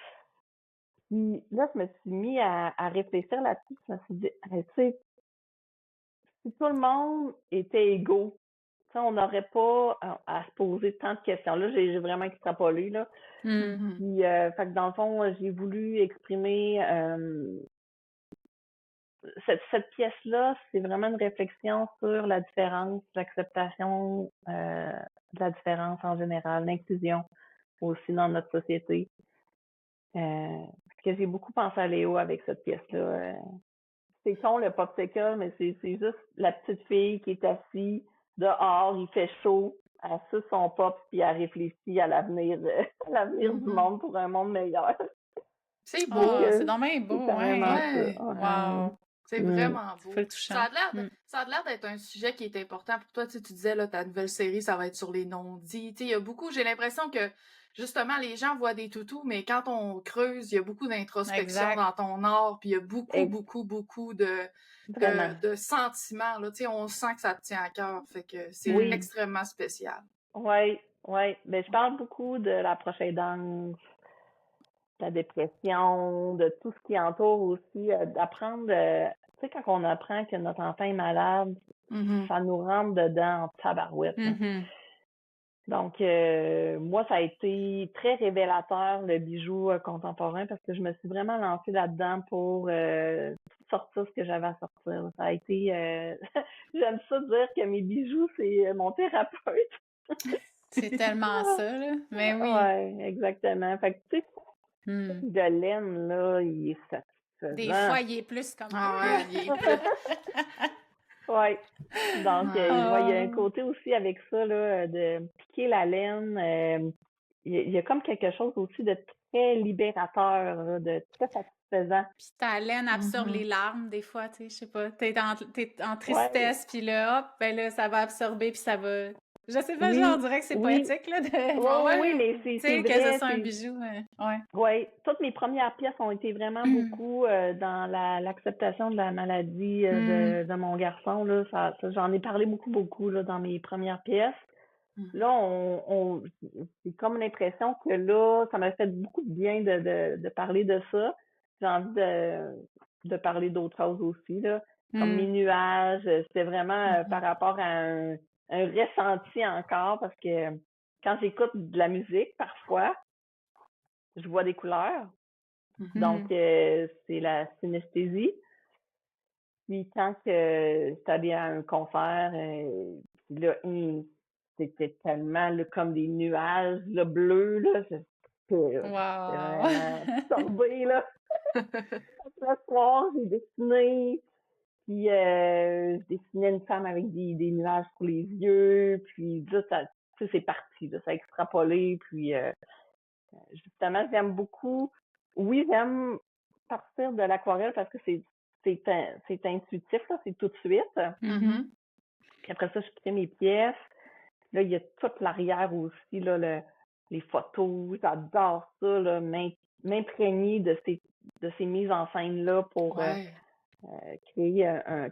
Puis là, je me suis mis à réfléchir là-dessus, je me suis dit, hey, tu sais, si tout le monde était égaux, tu sais, on n'aurait pas à se poser tant de questions. Là, j'ai vraiment extrapolé, là. Puis, fait que dans le fond, j'ai voulu exprimer cette pièce-là, c'est vraiment une réflexion sur la différence, l'acceptation de la différence en général, l'inclusion aussi dans notre société. Parce que j'ai beaucoup pensé à Léo avec cette pièce-là. C'est con le popsicle, mais c'est juste la petite fille qui est assise dehors, il fait chaud, elle suce son pop puis elle réfléchit à l'avenir du monde pour un monde meilleur. C'est beau, c'est dommage beau, ouais. Wow. C'est vraiment beau. Ça a l'air d'être un sujet qui est important pour toi. Tu disais, là, ta nouvelle série, ça va être sur les non-dits. Il y a beaucoup, j'ai l'impression que, justement, les gens voient des toutous, mais quand on creuse, il y a beaucoup d'introspection dans ton art, puis il y a beaucoup de sentiments, là. On sent que ça te tient à cœur, fait que c'est extrêmement spécial. Oui. Ben, je parle beaucoup de la prochaine danse, la dépression, de tout ce qui entoure aussi, d'apprendre, tu sais, quand on apprend que notre enfant est malade, ça nous rentre dedans en tabarouette. Donc, moi, ça a été très révélateur, le bijou contemporain, parce que je me suis vraiment lancée là-dedans pour sortir ce que j'avais à sortir. Ça a été... J'aime ça dire que mes bijoux, c'est mon thérapeute. C'est tellement ça, là. Mais oui. Oui, exactement. Fait que, tu sais, de laine, là, il est satisfaisant. Des fois, il est plus comme ça. Il est plus... Oui. Donc, il y a un côté aussi avec ça, là, de piquer la laine. Il y a comme quelque chose aussi de très libérateur, là, de très satisfaisant. Puis ta laine absorbe les larmes, des fois, tu sais, je sais pas. T'es en tristesse, puis là, hop, ben là, ça va absorber, puis ça va... Je sais pas, on dirait que c'est poétique, là, oui, mais c'est vrai. que ce soit un bijou, Oui, toutes mes premières pièces ont été vraiment beaucoup dans l'acceptation de la maladie de mon garçon, là. Ça, j'en ai parlé beaucoup, là, dans mes premières pièces. Là, c'est comme l'impression que là, ça m'a fait beaucoup de bien de parler de ça. J'ai envie de parler d'autres choses aussi, là. Comme mes nuages, c'était vraiment par rapport à un ressenti encore, parce que quand j'écoute de la musique, parfois, je vois des couleurs. Donc, c'est la synesthésie. Puis quand j'étais allée à un concert, puis là, c'était tellement là, comme des nuages là, bleus, là. C'était vraiment tombé, là. Le soir, j'ai dessiné, puis je dessinais une femme avec des nuages pour les yeux, puis là, c'est parti, là, ça a extrapolé, puis justement, j'aime beaucoup, oui, j'aime partir de l'aquarelle parce que c'est intuitif, là, c'est tout de suite. Puis après ça, je crée mes pièces. Là, il y a toute l'arrière aussi, là, les photos. J'adore ça, là, m'imprégner de ces mises en scène-là pour créer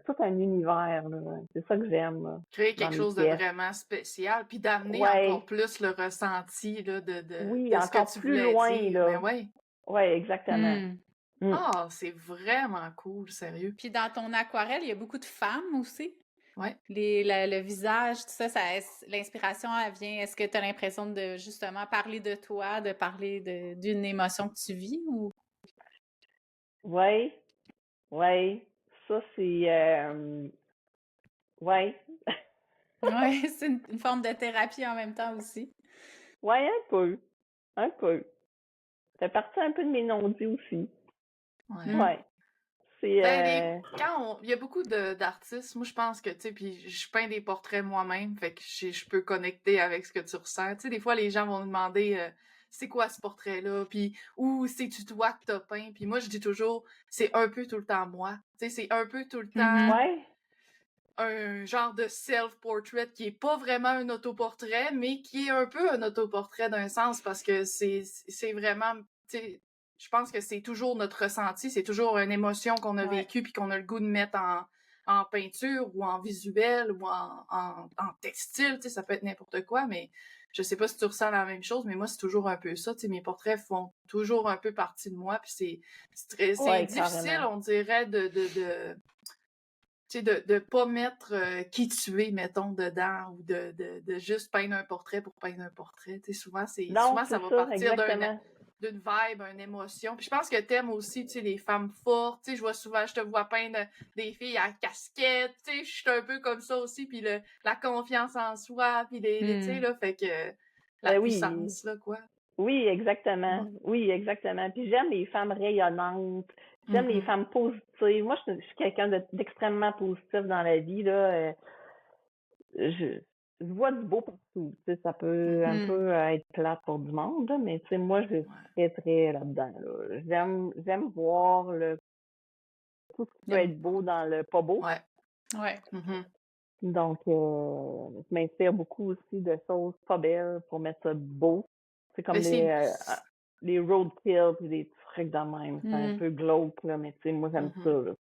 tout un univers. C'est ça que j'aime. Là, créer quelque chose de vraiment spécial, puis d'amener encore plus le ressenti là, de ce que tu voulais loin, dire. là. Oui, exactement. Ah, c'est vraiment cool, sérieux. Puis dans ton aquarelle, il y a beaucoup de femmes aussi? Ouais. Le visage, tout ça, l'inspiration, elle vient. Est-ce que tu as l'impression de justement parler de toi, de parler d'une émotion que tu vis ou? Oui, oui. Ça, c'est. Oui. Oui, c'est une forme de thérapie en même temps aussi. Oui, un peu. Un peu. Ça fait partie un peu de mes non-dits aussi. Ouais. Mm. Ouais. C'est. Ben, il y a beaucoup d'artistes, moi je pense que, tu sais, puis je peins des portraits moi-même, fait que je peux connecter avec ce que tu ressens. Tu sais, des fois, les gens vont me demander c'est quoi ce portrait-là, puis ou c'est-tu toi que t'as peint, puis moi je dis toujours, c'est un peu tout le temps moi. Tu sais, c'est un peu tout le temps Ouais. un genre de self-portrait qui est pas vraiment un autoportrait, mais qui est un peu un autoportrait d'un sens, parce que c'est vraiment, tu sais, je pense que c'est toujours notre ressenti, c'est toujours une émotion qu'on a Ouais. vécue puis qu'on a le goût de mettre en peinture ou en visuel ou en textile, tu sais, ça peut être n'importe quoi, mais je sais pas si tu ressens la même chose, mais moi, c'est toujours un peu ça, tu sais, mes portraits font toujours un peu partie de moi, puis c'est Ouais, difficile, carrément. on dirait, tu sais, de pas mettre qui tu es, mettons, dedans, ou de juste peindre un portrait pour peindre un portrait. Tu sais, souvent, Non, ça c'est va ça, partir exactement. d'une vibe, une émotion. Puis je pense que t'aimes aussi, tu sais, les femmes fortes. Tu sais, je te vois peindre des filles à casquette. Tu sais, je suis un peu comme ça aussi. Puis la confiance en soi, puis tu sais, là, fait que la Oui. puissance, là, quoi. Oui, exactement. Ouais. Oui, exactement. Puis j'aime les femmes rayonnantes. J'aime les Mhm. femmes positives. Moi, je suis quelqu'un d'extrêmement positif dans la vie, là. Je, je vois du beau partout. Tu sais, ça peut un Mhm. peu être plate pour du monde, là, mais tu sais, moi, je suis Ouais. très, très là-dedans, là. J'aime voir tout ce qui peut être beau dans le pas beau. Ouais. Ouais. Mhm. Donc, je m'inspire beaucoup aussi de choses pas belles pour mettre ça beau. C'est comme Mais les roadkill puis des trucs de même. C'est un Mm. peu glauque, là, mais tu sais, moi, j'aime ça, Mhm. là.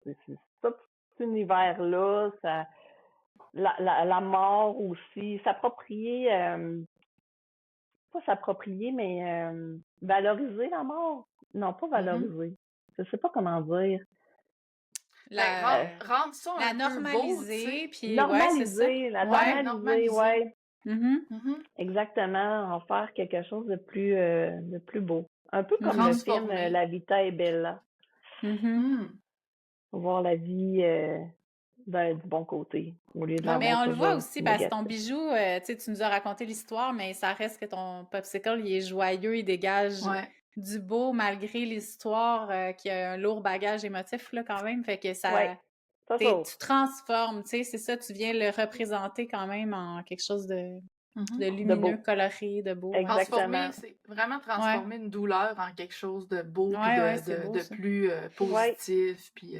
Ça, cet univers-là, ça, la mort aussi, s'approprier, pas s'approprier, mais valoriser la mort. Non, pas Mhm. valoriser. Je sais pas comment dire. Ben, Euh, rendre ça La un peu beau, tu sais. normaliser, puis ouais, c'est ça. normaliser, la Ouais, normaliser, normaliser. ouais. Mhm. Mhm. Exactement, en faire quelque chose de plus beau. Un peu comme le Mhm. film Transformer. La Vita è Bella. Mhm. Hmm. Voir la vie du bon côté, au lieu de la Ben Mais voir oui. on le voit toujours aussi parce que ton négative. bijou, tu sais, tu nous as raconté l'histoire, mais ça reste que ton popsicle, il est joyeux, il dégage Ouais. du beau malgré l'histoire qui a un lourd bagage émotif là quand même. Fait que Oui, ça, toujours. tu transformes, tu sais, c'est ça, tu viens le représenter quand même en quelque chose de Mhm. De lumineux, beau. coloré, de beau, ouais. Exactement. C'est vraiment Ouais, transformer une douleur en quelque chose de beau puis ouais, c'est beau de ça. plus Oui. positif. Puis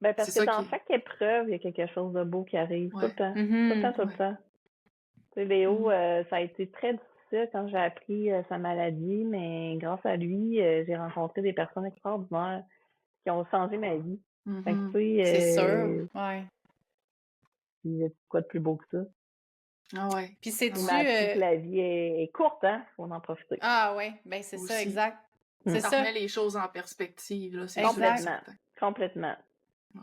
Ben parce c'est que ça dans qui est. chaque épreuve, il y a quelque chose de beau qui arrive, tout le Ouais. temps. Tout le temps, Mhm. tout le Ouais. temps. Tu sais, Léo, Mhm. ça a été très difficile quand j'ai appris sa maladie, mais grâce à lui, j'ai rencontré des personnes extraordinaires qui ont changé ma vie. Fait que, Mhm. tu sais, C'est sûr, ouais. il y a quoi de plus beau que ça? Ah ouais. Puis Il sais-tu, m'a appris que la vie est courte, hein? Faut en profiter. ah ouais, ben c'est ça, Aussi. exact. Hmm. C'est Ça ça, remet les choses en perspective, là, c'est sûr et exact. Complètement. certain. Complètement.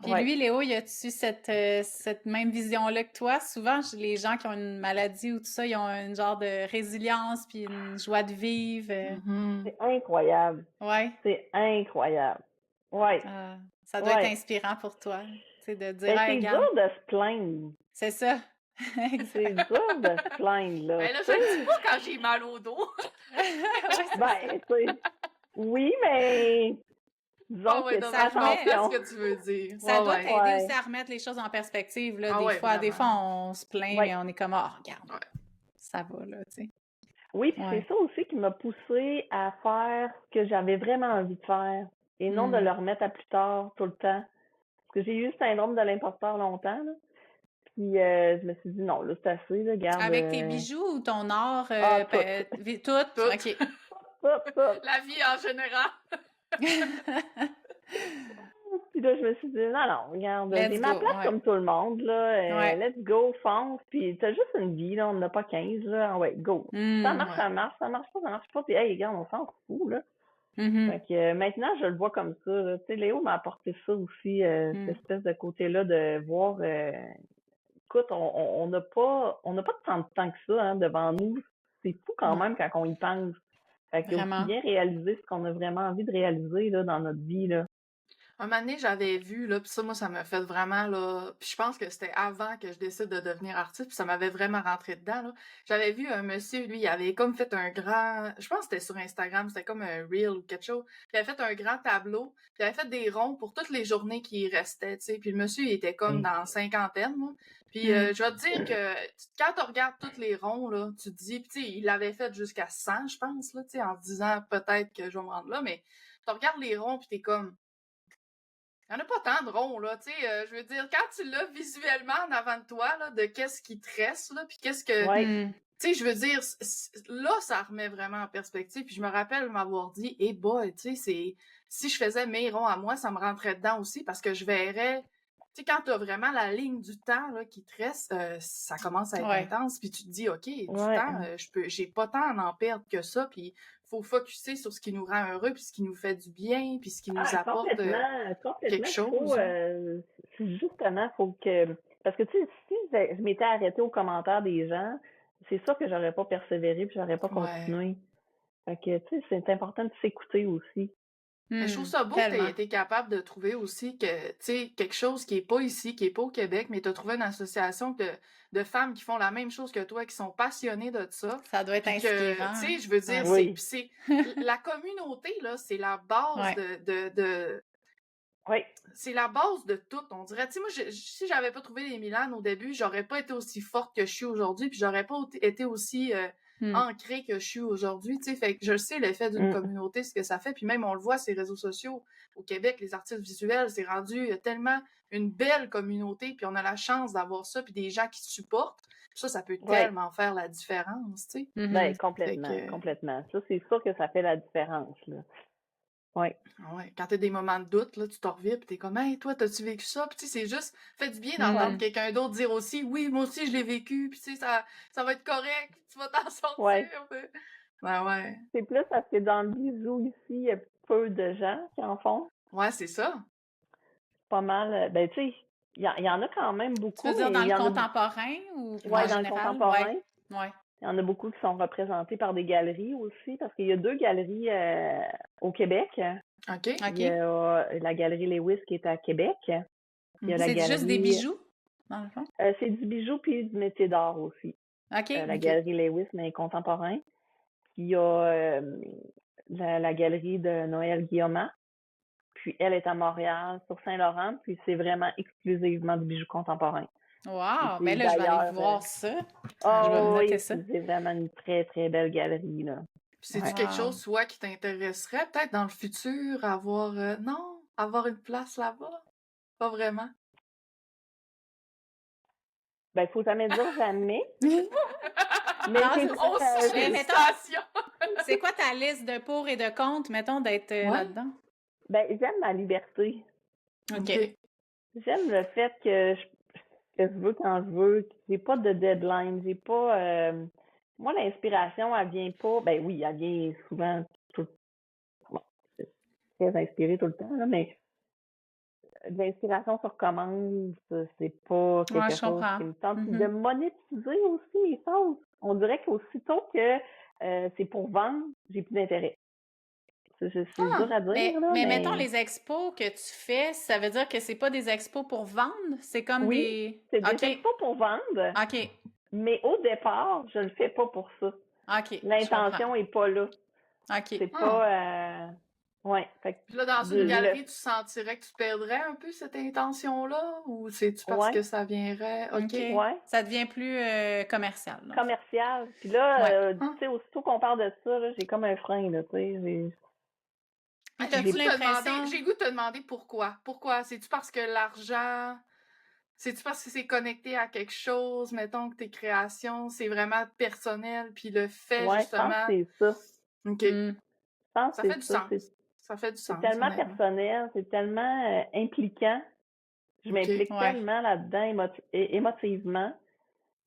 Puis Ouais. lui, Léo, y a-tu cette même vision-là que toi? Souvent, les gens qui ont une maladie ou tout ça, ils ont une genre de résilience puis une joie de vivre. Mhm. C'est incroyable. Ouais, C'est incroyable. Ouais. ça doit être Ouais. inspirant pour toi, tu sais, de dire, Ben, hey, c'est regarde, dur de se plaindre. c'est ça. C'est Exact. dur de se plaindre, là. Ben là, Tu je le dis sais, pas quand j'ai mal au dos. Ouais, c'est ça. ben, tu sais, oui, mais disons Ah ouais, que non, tu fais Ça mais je remet, comprends ce attention. que tu veux dire. ça Ouais, doit ouais. t'aider aussi Ouais. à remettre les choses en perspective, là. Ah ouais, Des fois, vraiment. on se plaint, Ouais. mais on est comme, oh, regarde, Ouais. ça va, là, tu sais. Oui, puis Ouais. c'est ça aussi qui m'a poussée à faire ce que j'avais vraiment envie de faire et non de Hmm. le remettre à plus tard tout le temps. Parce que j'ai eu le syndrome de l'imposteur longtemps, là. Puis je me suis dit non, là, c'est assez, là, garde. Avec tes bijoux ou ton or, Tout. tout? Tout. OK. Tout. La vie en général. Puis là, je me suis dit, non, non, regarde, j'ai Let's ma go, place ouais. comme tout le monde, là. Ouais. Let's go, fonce. Puis t'as juste une vie, là, on n'en a pas 15 là. Ah ouais, go. Ça Hmm. marche, Ouais. ça marche, ça marche pas, ça marche pas. Puis hey, regarde, on s'en fout, là. Mhm. Fait que maintenant, je le vois comme ça, là. Tu sais, Léo m'a apporté ça aussi, cette Hmm. espèce de côté-là de voir écoute, on n'a pas de temps de temps que ça hein, devant nous. C'est fou quand Non, même quand on y pense. Fait que aussi vraiment. bien réaliser ce qu'on a vraiment envie de réaliser là, dans notre vie. Là. Un moment donné, j'avais vu, là, puis ça, moi, ça m'a fait vraiment, là, puis je pense que c'était avant que je décide de devenir artiste, puis ça m'avait vraiment rentré dedans, là. J'avais vu un monsieur, lui, il avait comme fait un grand, je pense que c'était sur Instagram, c'était comme un reel ou quelque chose, puis il avait fait un grand tableau, puis il avait fait des ronds pour toutes les journées qui restaient, tu sais, puis le monsieur, il était comme dans la cinquantaine, là. Puis je vais te dire que quand tu regardes tous les ronds, là, tu te dis, puis tu sais, il l'avait fait jusqu'à 100, je pense, là, tu sais, en se disant peut-être que je vais me rendre là, mais tu regardes les ronds, puis t'es comme... Il n'y en a pas tant de ronds, là, tu sais, je veux dire, quand tu l'as visuellement en avant de toi, là, de qu'est-ce qui te reste, là, puis qu'est-ce que... Ouais. Tu sais, je veux dire, là, ça remet vraiment en perspective, puis je me rappelle m'avoir dit, hey boy, tu sais, c'est... Si je faisais mes ronds à moi, ça me rentrait dedans aussi, parce que je verrais... Tu sais, quand t'as vraiment la ligne du temps, là, qui te reste, ça commence à être Ouais. intense, puis tu te dis, OK, du Ouais. temps, j'ai pas tant à en perdre que ça, puis faut focusser sur ce qui nous rend heureux, puis ce qui nous fait du bien, puis ce qui nous apporte complètement. quelque chose. C'est justement, faut que... Parce que, tu sais, si je m'étais arrêtée aux commentaires des gens, c'est sûr que j'aurais pas persévéré puis j'aurais pas Ouais. continué. Fait que, tu sais, c'est important de s'écouter aussi. Mais je trouve ça beau que tu tellement. aies été capable de trouver aussi que, tu sais, quelque chose qui est pas ici, qui est pas au Québec, mais tu as trouvé une association de femmes qui font la même chose que toi, qui sont passionnées de ça. Ça doit être Puis que, inspirant. tu sais, je veux dire, Oui. c'est la communauté, là, c'est la base Ouais. Oui. c'est la base de tout, on dirait. Tu sais, moi, si j'avais pas trouvé les Milan au début, j'aurais pas été aussi forte que je suis aujourd'hui, puis j'aurais pas été aussi ancrée que je suis aujourd'hui, tu sais. Fait que je sais l'effet d'une communauté, ce que ça fait, puis même on le voit, ces réseaux sociaux au Québec, les artistes visuels, c'est rendu tellement une belle communauté, puis on a la chance d'avoir ça, puis des gens qui supportent. Ça peut tellement faire la différence, tu sais. Ben, complètement. Ça, c'est sûr que ça fait la différence, là. Oui. Ouais, quand t'as des moments de doute, là, tu t'en reviens pis t'es comme, hey, toi, t'as-tu vécu ça? Pis tu sais, c'est juste, fait du bien d'entendre quelqu'un d'autre dire aussi, oui, moi aussi, je l'ai vécu, pis tu sais, ça va être correct, tu vas t'en sortir. Ouais. Ouais. C'est plus parce que dans le bijou ici, il y a peu de gens qui en font. Ouais, c'est ça. Pas mal. Ben, tu sais, il y en a quand même beaucoup. Tu veux dire dans le contemporain ou en dans le contemporain. Ouais. Il y en a beaucoup qui sont représentés par des galeries aussi, parce qu'il y a 2 galeries au Québec. OK. Il y a la galerie Lewis qui est à Québec. C'est juste des bijoux, dans le fond? C'est du bijou puis du métier d'art aussi. OK. La galerie Lewis, mais contemporain. Puis il y a la galerie de Noël Guillaume. Puis elle est à Montréal, sur Saint-Laurent, puis c'est vraiment exclusivement du bijou contemporain. Wow! Mais là, je vais aller voir ça. Je vais noter ça. C'est vraiment une très, très belle galerie, là. C'est-tu quelque chose, soit qui t'intéresserait, peut-être dans le futur, avoir... non, avoir une place là-bas? Pas vraiment. Ben, faut jamais dire jamais. Mais c'est quoi ta liste de pour et de contre, mettons, d'être là-dedans? Ben, j'aime ma liberté. OK. J'aime le fait que je veux quand je veux. J'ai pas de deadline. J'ai pas... moi, l'inspiration, elle vient pas... Ben oui, elle vient souvent... Bon, c'est très inspiré tout le temps, là, mais l'inspiration sur commande, c'est pas quelque chose qui me tente. De monétiser aussi mes choses. On dirait qu'aussitôt que c'est pour vendre, j'ai plus d'intérêt. C'est dur à dire, là, mais mettons les expos que tu fais, ça veut dire que c'est pas des expos pour vendre? C'est comme c'est des expos pour vendre. OK. Mais au départ, je le fais pas pour ça. OK. L'intention est pas là. OK. C'est pas... ouais. Puis là, dans une galerie, tu sentirais que tu perdrais un peu cette intention-là? Ou c'est-tu parce que ça viendrait... OK. Ouais. Ça devient plus commercial. Là. Commercial. Puis là, tu sais, aussitôt qu'on parle de ça, là, j'ai comme un frein, là, tu sais. J'ai le goût de te demander pourquoi. Pourquoi? C'est-tu parce que l'argent... C'est-tu parce que c'est connecté à quelque chose? Mettons que tes créations, c'est vraiment personnel, puis le fait, justement... je pense que c'est ça. OK. Je pense ça fait du sens. Ça fait du sens. C'est tellement personnel, c'est tellement impliquant. Je m'implique tellement là-dedans émotivement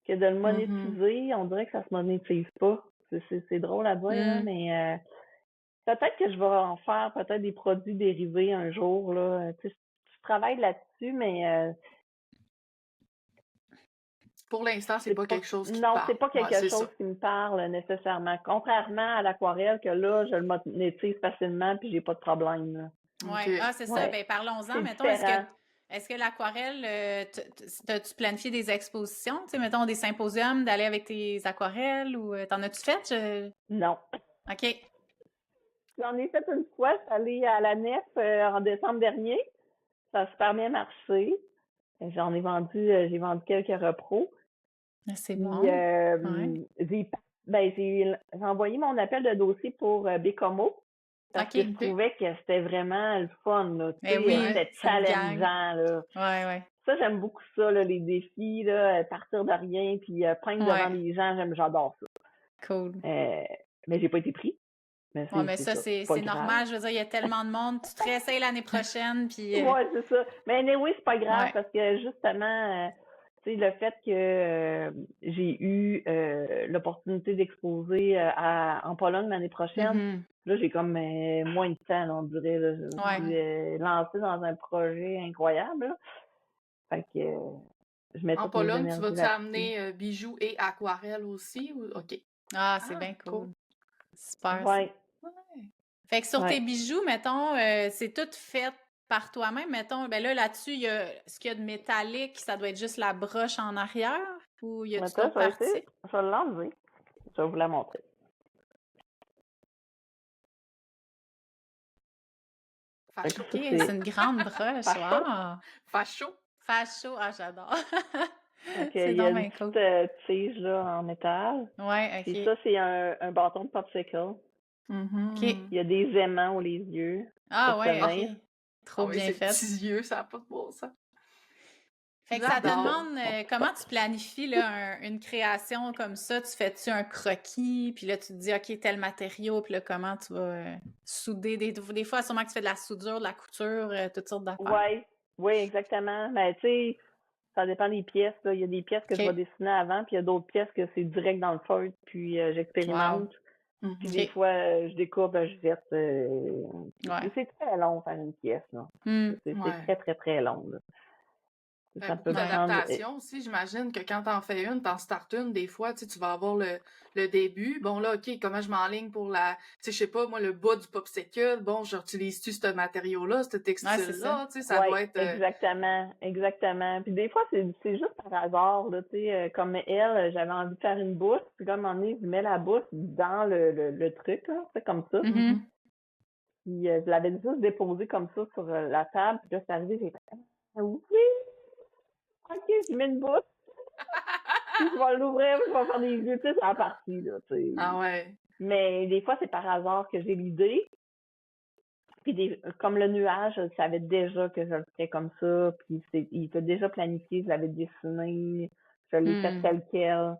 que de le monétiser, on dirait que ça se monétise pas. C'est drôle à dire, hein, mais peut-être que je vais en faire peut-être des produits dérivés un jour, là. Tu sais, je travaille là-dessus, mais Pour l'instant, c'est pas quelque chose qui te Non, parle. c'est pas Ouais, quelque c'est chose ça. qui me parle nécessairement. Contrairement à l'aquarelle, que là, je le monétise facilement puis j'ai pas de problème. Là. Oui. OK. Ah, c'est ça. Ouais, Ben, parlons-en. c'est Mettons, différent. est-ce que l'aquarelle, t'as-tu planifié des expositions? Tu sais, mettons, des symposiums, d'aller avec tes aquarelles ou t'en as-tu fait? Non. OK. J'en ai fait une fois, je suis allée à la Nef en décembre dernier. Ça a super bien marché. J'ai vendu quelques repros. Ah, c'est Puis bon. Ouais. j'ai envoyé mon appel de dossier pour Bécomo parce que OK. je trouvais que c'était vraiment le fun, là. Tu Eh sais, oui, c'était c'est une gang. challengeant, là. Ouais. Ça, j'aime beaucoup ça, là, les défis, là, partir de rien, puis peindre devant Ouais. les gens, j'adore ça. Cool. Mais j'ai pas été pris. Mais Ouais, mais c'est ça, ça, c'est pas grave. normal. Je veux dire, il y a tellement de monde. Tu te réessayes l'année prochaine, puis... Ouais, c'est ça. Mais anyway, c'est pas grave Ouais. parce que justement, tu sais, le fait que j'ai eu l'opportunité d'exposer en Pologne l'année prochaine, Mhm. là, j'ai comme moins de temps, là, on dirait. Là, je me Ouais. suis lancée dans un projet incroyable. Là. Fait que je mets En toutes mes Pologne, tu énergies vas-tu là-dessus. amener bijoux et aquarelles aussi? OK. Ah, c'est Ah, bien cool. cool. Super, ça. Ouais, Ouais. Fait que sur tes ouais. bijoux, mettons, c'est tout fait par toi-même, mettons. Ben là-dessus, il y a ce qu'il y a de métallique, ça doit être juste la broche en arrière, ou y a-tu Attends, d'autres je vais essayer. parties? Je vais l'enlever. Je vais vous la montrer. Fait que Facho. OK, ça, c'est une grande broche. Facho. Wow! Facho. Facho, ah, j'adore. Donc, C'est il y a donc une bien cool. petite tige là, en métal. Ouais, Puis OK. ça, c'est un bâton de popsicle. OK. Il y a des aimants aux les yeux Ah pour ouais, tenir. OK. Ah Trop oui, bien ces fait. petits yeux, ça n'a pas de bon sens. Fait que ça te J'adore. demande comment tu planifies là, une création comme ça. Tu fais-tu un croquis, puis là tu te dis OK, tel matériau, puis là comment tu vas souder des fois sûrement que tu fais de la soudure, de la couture, toutes sortes d'affaires. Ouais, oui, exactement. Mais tu sais, ça dépend des pièces. Là. Il y a des pièces que je vais OK. dessiner avant, puis il y a d'autres pièces que c'est direct dans le feutre, puis Wow. j'expérimente. Puis des OK. fois, je découpe, je jette. Ouais. C'est très long faire une pièce. Là. C'est Ouais. très, très, très long. Là. Ça Beaucoup peut prendre. d'adaptation aussi. J'imagine que quand t'en fais une, t'en startes une, des fois, tu vas avoir le début. Bon, là, OK, comment je m'enligne pour je sais pas, moi, le bas du popsicle. Bon, j'utilise-tu ce matériau-là, ce Ouais, c'est ça. textile-là? Ça Ouais, doit être. exactement, exactement. Puis des fois, c'est juste par hasard, là, tu sais, comme elle, j'avais envie de faire une bourse, puis comme à un moment donné, je mets la bourse dans le truc, là, c'est comme ça. Mhm. Puis je l'avais juste déposé comme ça sur la table, puis là, c'est arrivé, j'ai fait ah oui, ok, je mets une bourse, puis je vais l'ouvrir, puis je vais faire des yeux, tu sais, c'est la partie, là, tu sais. Ah ouais. Mais des fois, c'est par hasard que j'ai l'idée. Puis comme le nuage, je savais déjà que je le ferais comme ça, puis il était déjà planifié, je l'avais dessiné, je l'ai fait tel quel,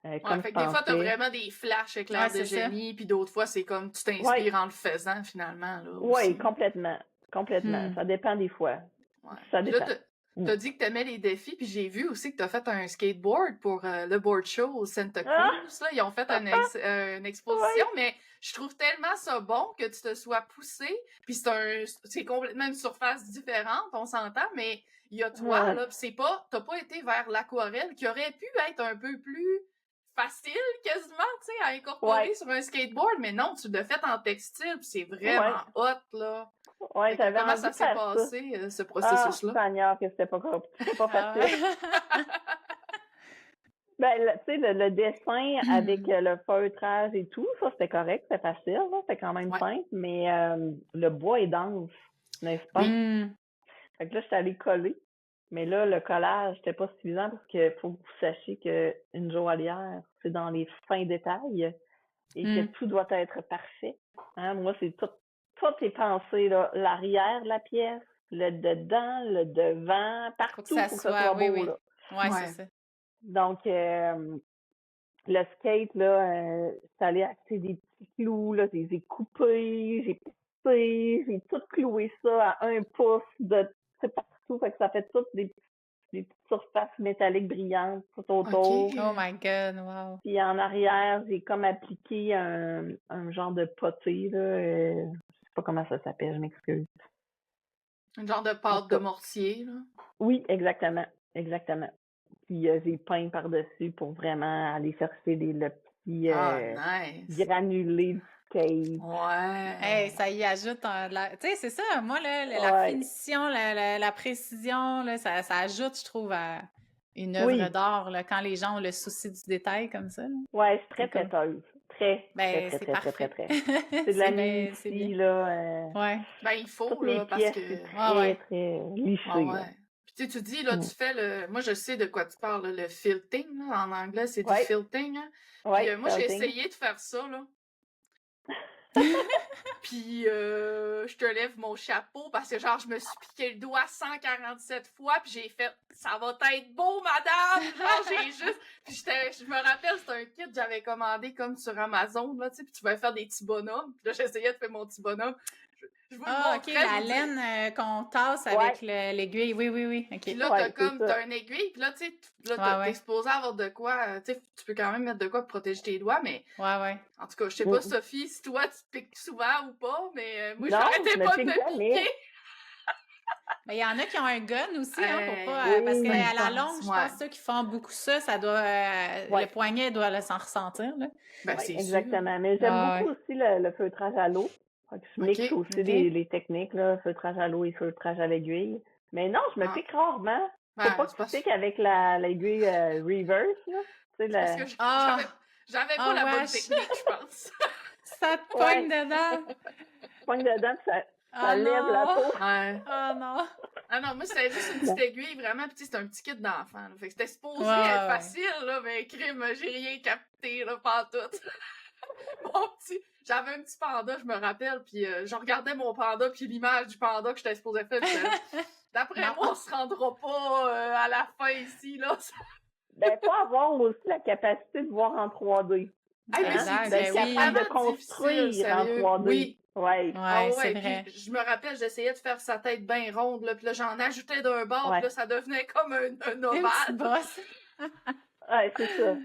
Ouais, comme je fait que des fois, t'as pensais. vraiment des flashs Ouais, éclairs de c'est ça. génie, puis d'autres fois, c'est comme tu Ouais, t'inspires en le faisant, finalement, là, ouais, aussi. complètement, complètement. Hmm. Ça dépend des fois. Ouais. Ça Puis là, dépend. t'as dit que t'aimais les défis, puis j'ai vu aussi que t'as fait un skateboard pour le board show au Santa Cruz. Ah! Là. Ils ont fait une exposition, Ouais, mais je trouve tellement ça bon que tu te sois poussé. Puis c'est complètement une surface différente, on s'entend, mais il y a toi, ouais, là, puis t'as pas été vers l'aquarelle qui aurait pu être un peu plus facile quasiment, tu sais, à incorporer ouais, sur un skateboard, mais non, tu l'as fait en textile, puis c'est ouais, vraiment hot, là. ouais, Fait que j'avais comment envie ça de s'est faire ça. passé, ce Ah, processus-là? Seigneur, que c'était pas Ah facile. ouais. Ben, tu sais, le dessin avec le feutrage et tout, ça, c'était correct, c'était facile, là, c'était quand même Ouais. simple, mais le bois est dense, n'est-ce pas? Hmm. Fait que là, j'étais allée coller, mais là, le collage, c'était pas suffisant parce que faut que vous sachiez qu'une joaillière, c'est dans les fins détails et que tout doit être parfait. Hein? Moi, c'est tout est pensé, là, l'arrière de la pièce, le dedans, le devant, partout, faut que ça soit oui, beau, oui. là. Ouais, c'est Ouais. ça. Donc, le skate, là, j'étais allée acheter des petits clous, là, je les ai coupés, j'ai poussé, j'ai tout cloué ça à 1 pouce c'est partout, fait que ça fait toutes des petites surfaces métalliques brillantes tout autour. OK. Oh my God, wow. Puis en arrière, j'ai comme appliqué un genre de poté, là, je sais pas comment ça s'appelle, je m'excuse. Une genre de En pâte tout de cas, mortier, là. oui, exactement, exactement. Puis j'ai peint par-dessus pour vraiment aller chercher le petit nice. granulé du skate. Ouais. Hey, ça y ajoute tu sais, c'est ça, moi, là, la finition, la précision, là, ça ajoute, je trouve, à une œuvre d'art, là, quand les gens ont le souci du détail comme ça. Là. Ouais, je suis très têteuse. Très. C'est parfait. C'est de la minutie, là. Ouais. Ben, il faut, toutes là, les parce pièces, que... c'est très, très liché. Ouais. Puis tu dis, là, tu fais le... Moi, je sais de quoi tu parles, là, le felting, là. En anglais, c'est du felting, hein. Puis moi, j'ai essayé de faire ça, là. Puis je te lève mon chapeau parce que genre je me suis piqué le doigt 147 fois puis j'ai fait ça va être beau madame, genre j'ai juste puis je me rappelle c'était un kit que j'avais commandé comme sur Amazon là, tu sais, puis tu pouvais faire des petits bonhommes. Puis là j'essayais de faire mon petit bonhomme. Je vous le montrais, la laine qu'on tasse avec l'aiguille. Oui. OK. Puis là, t'as une aiguille, puis là, tu sais, t'es supposé avoir de quoi, tu sais, tu peux quand même mettre de quoi pour protéger tes doigts, mais... Ouais. En tout cas, je sais pas, Sophie, si toi, tu te piques souvent ou pas, mais moi, j'arrêtais pas de me piquer. Mais il y en a qui ont un gun aussi, hein, pour pas... parce qu'à la longue, je pense que ceux qui font beaucoup ça, ça doit... le poignet doit s'en ressentir, là. Ben, c'est exactement. sûr. Mais j'aime beaucoup aussi le feutrage à l'eau. Je mixe aussi les techniques, là, feutrage à l'eau et feutrage à l'aiguille. Mais non, je me pique rarement. Faut pas que tu piques avec l'aiguille reverse, là. Tu sais, parce que j'avais pas la bonne technique, je pense. Ça te poigne dedans. Poigne dedans, ça lève la peau. Ouais. Oh non. Ah non, moi, c'était juste une petite aiguille, vraiment, pis c'était un petit kit d'enfant. Fait que c'était supposé être facile, là, mais crime, j'ai rien capté, là, pantoute. Mon petit... J'avais un petit panda, je me rappelle, puis je regardais mon panda, puis l'image du panda que j'étais supposée faire, d'après moi, on se rendra pas à la fin ici, là. Ben, faut avoir aussi la capacité de voir en 3D. C'est capable de construire en 3D. Oui. Ouais, c'est vrai. Puis, je me rappelle, j'essayais de faire sa tête bien ronde, là, puis là, j'en ajoutais d'un bord, puis là, ça devenait comme un ovale. Ouais, c'est ça.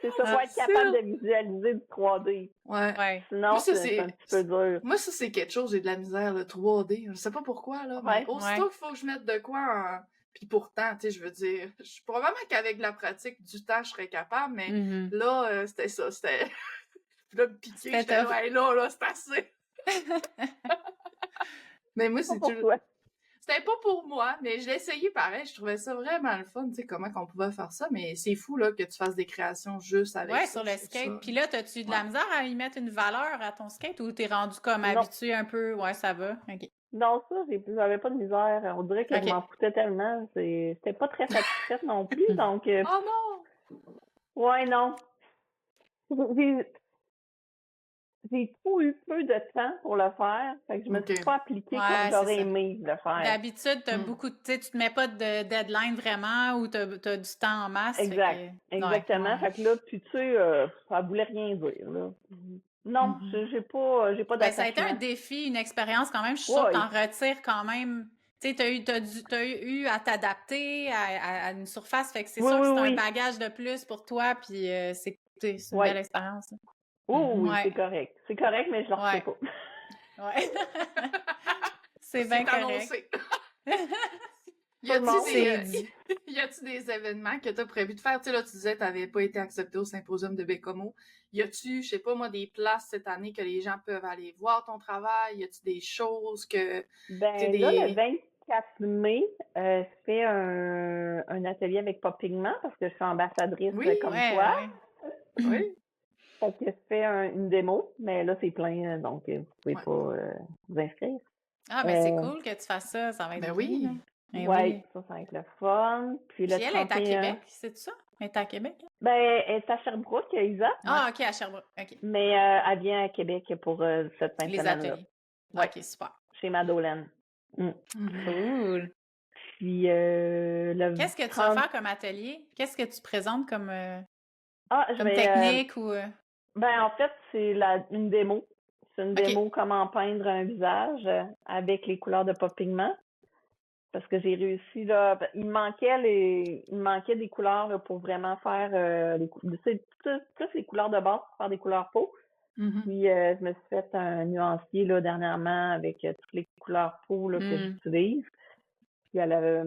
C'est ça, faut être capable de visualiser du 3D. Ouais. Sinon, c'est un petit peu dur. Moi, ça, c'est quelque chose, j'ai de la misère, le 3D. Je sais pas pourquoi, là, mais aussitôt qu'il faut que je mette de quoi en... Puis pourtant, tu sais, je veux dire, probablement qu'avec la pratique du temps, je serais capable, mais là, c'était ça, c'était... Puis là, me piquer, j'étais là, c'est assez. Mais moi, c'est toujours... C'était pas pour moi, mais je l'ai essayé pareil. Je trouvais ça vraiment le fun, tu sais, comment qu'on pouvait faire ça. Mais c'est fou, là, que tu fasses des créations juste avec ça. Ouais, sur le skate. Puis là, t'as-tu de la misère à y mettre une valeur à ton skate ou t'es rendu comme habitué un peu? Ouais, ça va. OK. Non, ça, j'avais pas de misère. On dirait que je m'en foutais tellement. C'était pas très satisfaite non plus, donc... Oh non! Ouais, non. J'ai trop eu peu de temps pour le faire, fait que je me suis pas appliquée comme j'aurais aimé le faire. D'habitude, t'as beaucoup de... Tu te mets pas de deadline vraiment ou t'as du temps en masse. Exact. Exactement. Fait que là, puis tu sais, ça voulait rien dire, là. Non, j'ai pas d'attachement. Ça a été un défi, une expérience quand même. Je suis sûre que t'en retires quand même. Tu sais, t'as eu à t'adapter à une surface, fait que c'est sûr que c'est un bagage de plus pour toi, puis c'est une belle expérience. Oui, c'est correct. C'est correct, mais je le refais pas. Ouais. C'est bien correct. Y a-tu des événements que tu as prévu de faire? Tu sais, là, tu disais que tu n'avais pas été accepté au symposium de Bécomo. Y a-tu, je sais pas moi, des places cette année que les gens peuvent aller voir ton travail? Y a-tu des choses que... Ben là, le 24 mai, je fais un atelier avec Pop Pigment parce que je suis ambassadrice comme toi. Oui. Fait que je fais une démo, mais là, c'est plein, donc vous pouvez pas vous inscrire. Ah, mais c'est cool que tu fasses ça. Ça va être oui. Oui, ça va être le fun. Puis elle est à Québec, c'est ça? Elle est à Québec? Ben, elle est à Sherbrooke, Isa. Ah, OK, à Sherbrooke. OK. Mais elle vient à Québec pour cette fin de semaine-là. Les ateliers. OK, super. Chez Madolène. Cool. Puis qu'est-ce que tu vas faire comme atelier? Qu'est-ce que tu présentes comme technique ou... Ben, en fait, c'est une démo. C'est une démo comment peindre un visage avec les couleurs de Pop Pigment. Parce que j'ai réussi, là, il me manquait des couleurs là, pour vraiment faire toutes les couleurs de base pour faire des couleurs peau. Puis je me suis fait un nuancier là, dernièrement avec toutes les couleurs peau là, que j'utilise. Puis elle a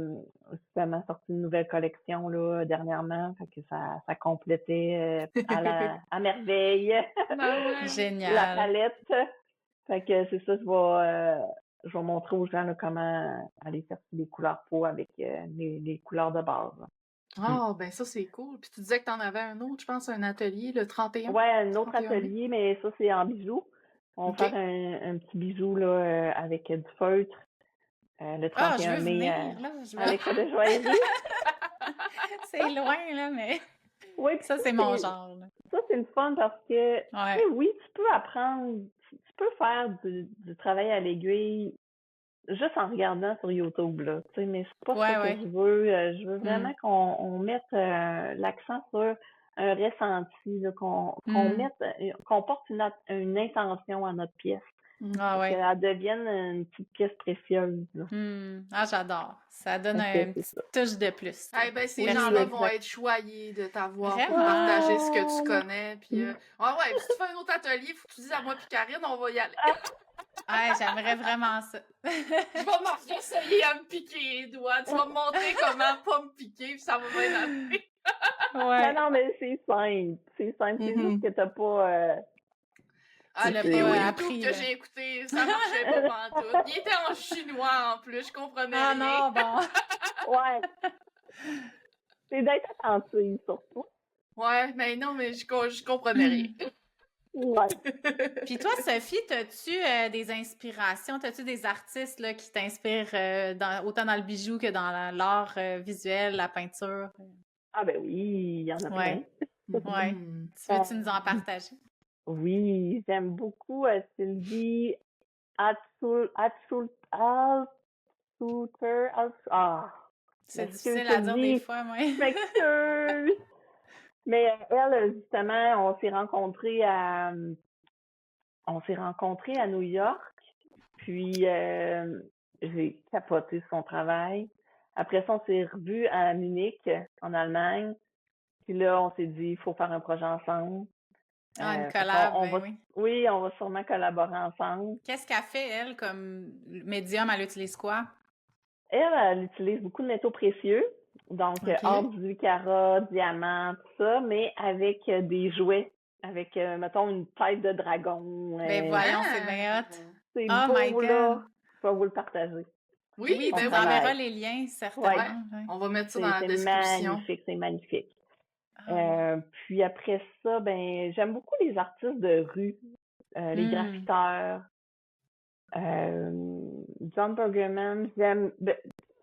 justement sorti une nouvelle collection là, dernièrement, fait que ça complétait à merveille Ben ouais. la Génial. palette. Fait que c'est ça, je vais montrer aux gens là, comment aller chercher des couleurs peau avec les couleurs de base. Ah, ben ça, c'est cool. Puis tu disais que t'en avais un autre, je pense, un atelier, le 31. Ouais, un autre 31 mai. atelier, mais ça, c'est en bijoux. On va OK. faire un petit bijou là, avec du feutre le Ah, je 31 veux mai venir, là. Je veux... avec de joaillerie. C'est loin, là, mais Oui, puis ça, c'est mon genre, là. ça, c'est le fun parce que, tu Ouais. sais, oui, tu peux apprendre, tu peux faire du travail à l'aiguille juste en regardant sur YouTube, là, tu sais, mais c'est pas ça que Ouais. je veux. Je veux vraiment Mm. qu'on mette l'accent sur un ressenti, là, qu'on mette, qu'on porte une intention à notre pièce, Ah pour ouais. qu'elle devienne une petite pièce précieuse, là. Ah, j'adore. Ça donne Fait que une c'est petite ça. touche de plus. Eh ben, ces Oui, gens-là vont exact. être choyés de t'avoir pour Vraiment. partager ce que tu Ah, connais. Puis, ah ouais, puis si tu fais un autre atelier, faut que tu dises à moi puis Karine, on va y aller. Ouais, j'aimerais vraiment ça. Je vais m'en essayer à me piquer les doigts. Tu vas me montrer comment pas me piquer, puis ça va bien aller. Ouais. Non, mais c'est simple. C'est simple. C'est juste que t'as pas. Ah, l'as les pas vidéos appris, YouTube là. que j'ai écoutées, ça marchait pas pantoute. Il était en chinois en plus, je comprenais Ah rien. non, bon. Ouais. C'est d'être attentive, surtout. Ouais, mais non, mais je comprenais rien. Ouais. Puis toi, Sophie, t'as-tu des inspirations? T'as-tu des artistes là, qui t'inspirent autant dans le bijou que dans l'art visuel, la peinture? Ah ben oui, il y en a plein. Ouais. Tu veux-tu nous en partager? Oui, j'aime beaucoup Sylvie C'est m'excuse, difficile à dire des Sylvie. fois, moi. Je m'excuse. Mais elle, justement, on s'est rencontrés à New York. Puis j'ai capoté son travail. Après ça, on s'est revus à Munich, en Allemagne. Puis là, on s'est dit, il faut faire un projet ensemble. Ah, une Fait collab, qu'on ben va, oui. oui, on va sûrement collaborer ensemble. Qu'est-ce qu'elle fait, elle, comme médium? Elle utilise quoi? Elle utilise beaucoup de métaux précieux, donc OK. or, 18 carats, diamants, tout ça, mais avec des jouets, avec, mettons, une tête de dragon. Ben voyons, c'est bien hot. C'est Oh my beau, God. là. Je vais vous le partager. Oui, Tu ben nous voilà. enverras les liens, certainement. Ouais. Ouais. On va mettre ça dans la C'est description. magnifique, c'est magnifique. Ah, Puis après ça, ben j'aime beaucoup les artistes de rue, les graffiteurs. John Burgerman, j'aime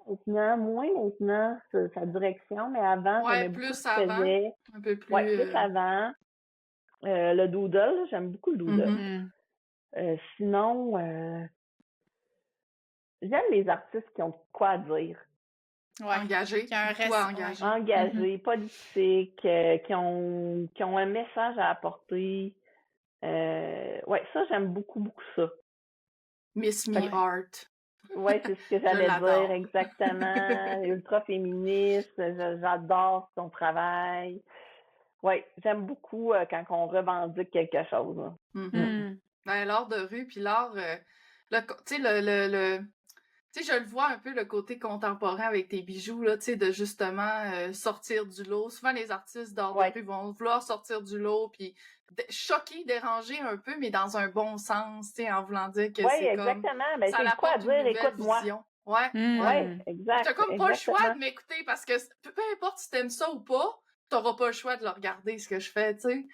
maintenant, moins maintenant sa direction, mais avant, Ouais, j'aimais beaucoup plus ce qu'il avant. faisait. Un peu plus. Ouais, plus avant. Le doodle, j'aime beaucoup le doodle. Sinon, j'aime les artistes qui ont quoi à dire. Ouais. Engagé. Qui a un Toi reste, engagé. Engagés, politiques, qui ont un message à apporter. Ouais, ça, j'aime beaucoup, beaucoup ça. Miss Me Art. Ouais, c'est ce que j'allais l'adore. dire, exactement. Ultra féministe, j'adore son travail. Ouais, j'aime beaucoup quand on revendique quelque chose. Ben, l'art de rue, puis l'art, tu sais, tu sais, je le vois un peu le côté contemporain avec tes bijoux, là, tu sais, de justement sortir du lot. Souvent, les artistes d'art de rue vont vouloir sortir du lot, puis choquer, déranger un peu, mais dans un bon sens, tu sais, en voulant dire que c'est comme... exactement. Ben, ça c'est quoi à apporte une dire, nouvelle écoute-moi. vision. Ouais. Ouais, exact. T'as comme pas le choix exactement. de m'écouter, parce que peu importe si t'aimes ça ou pas, t'auras pas le choix de le regarder, ce que je fais, tu sais.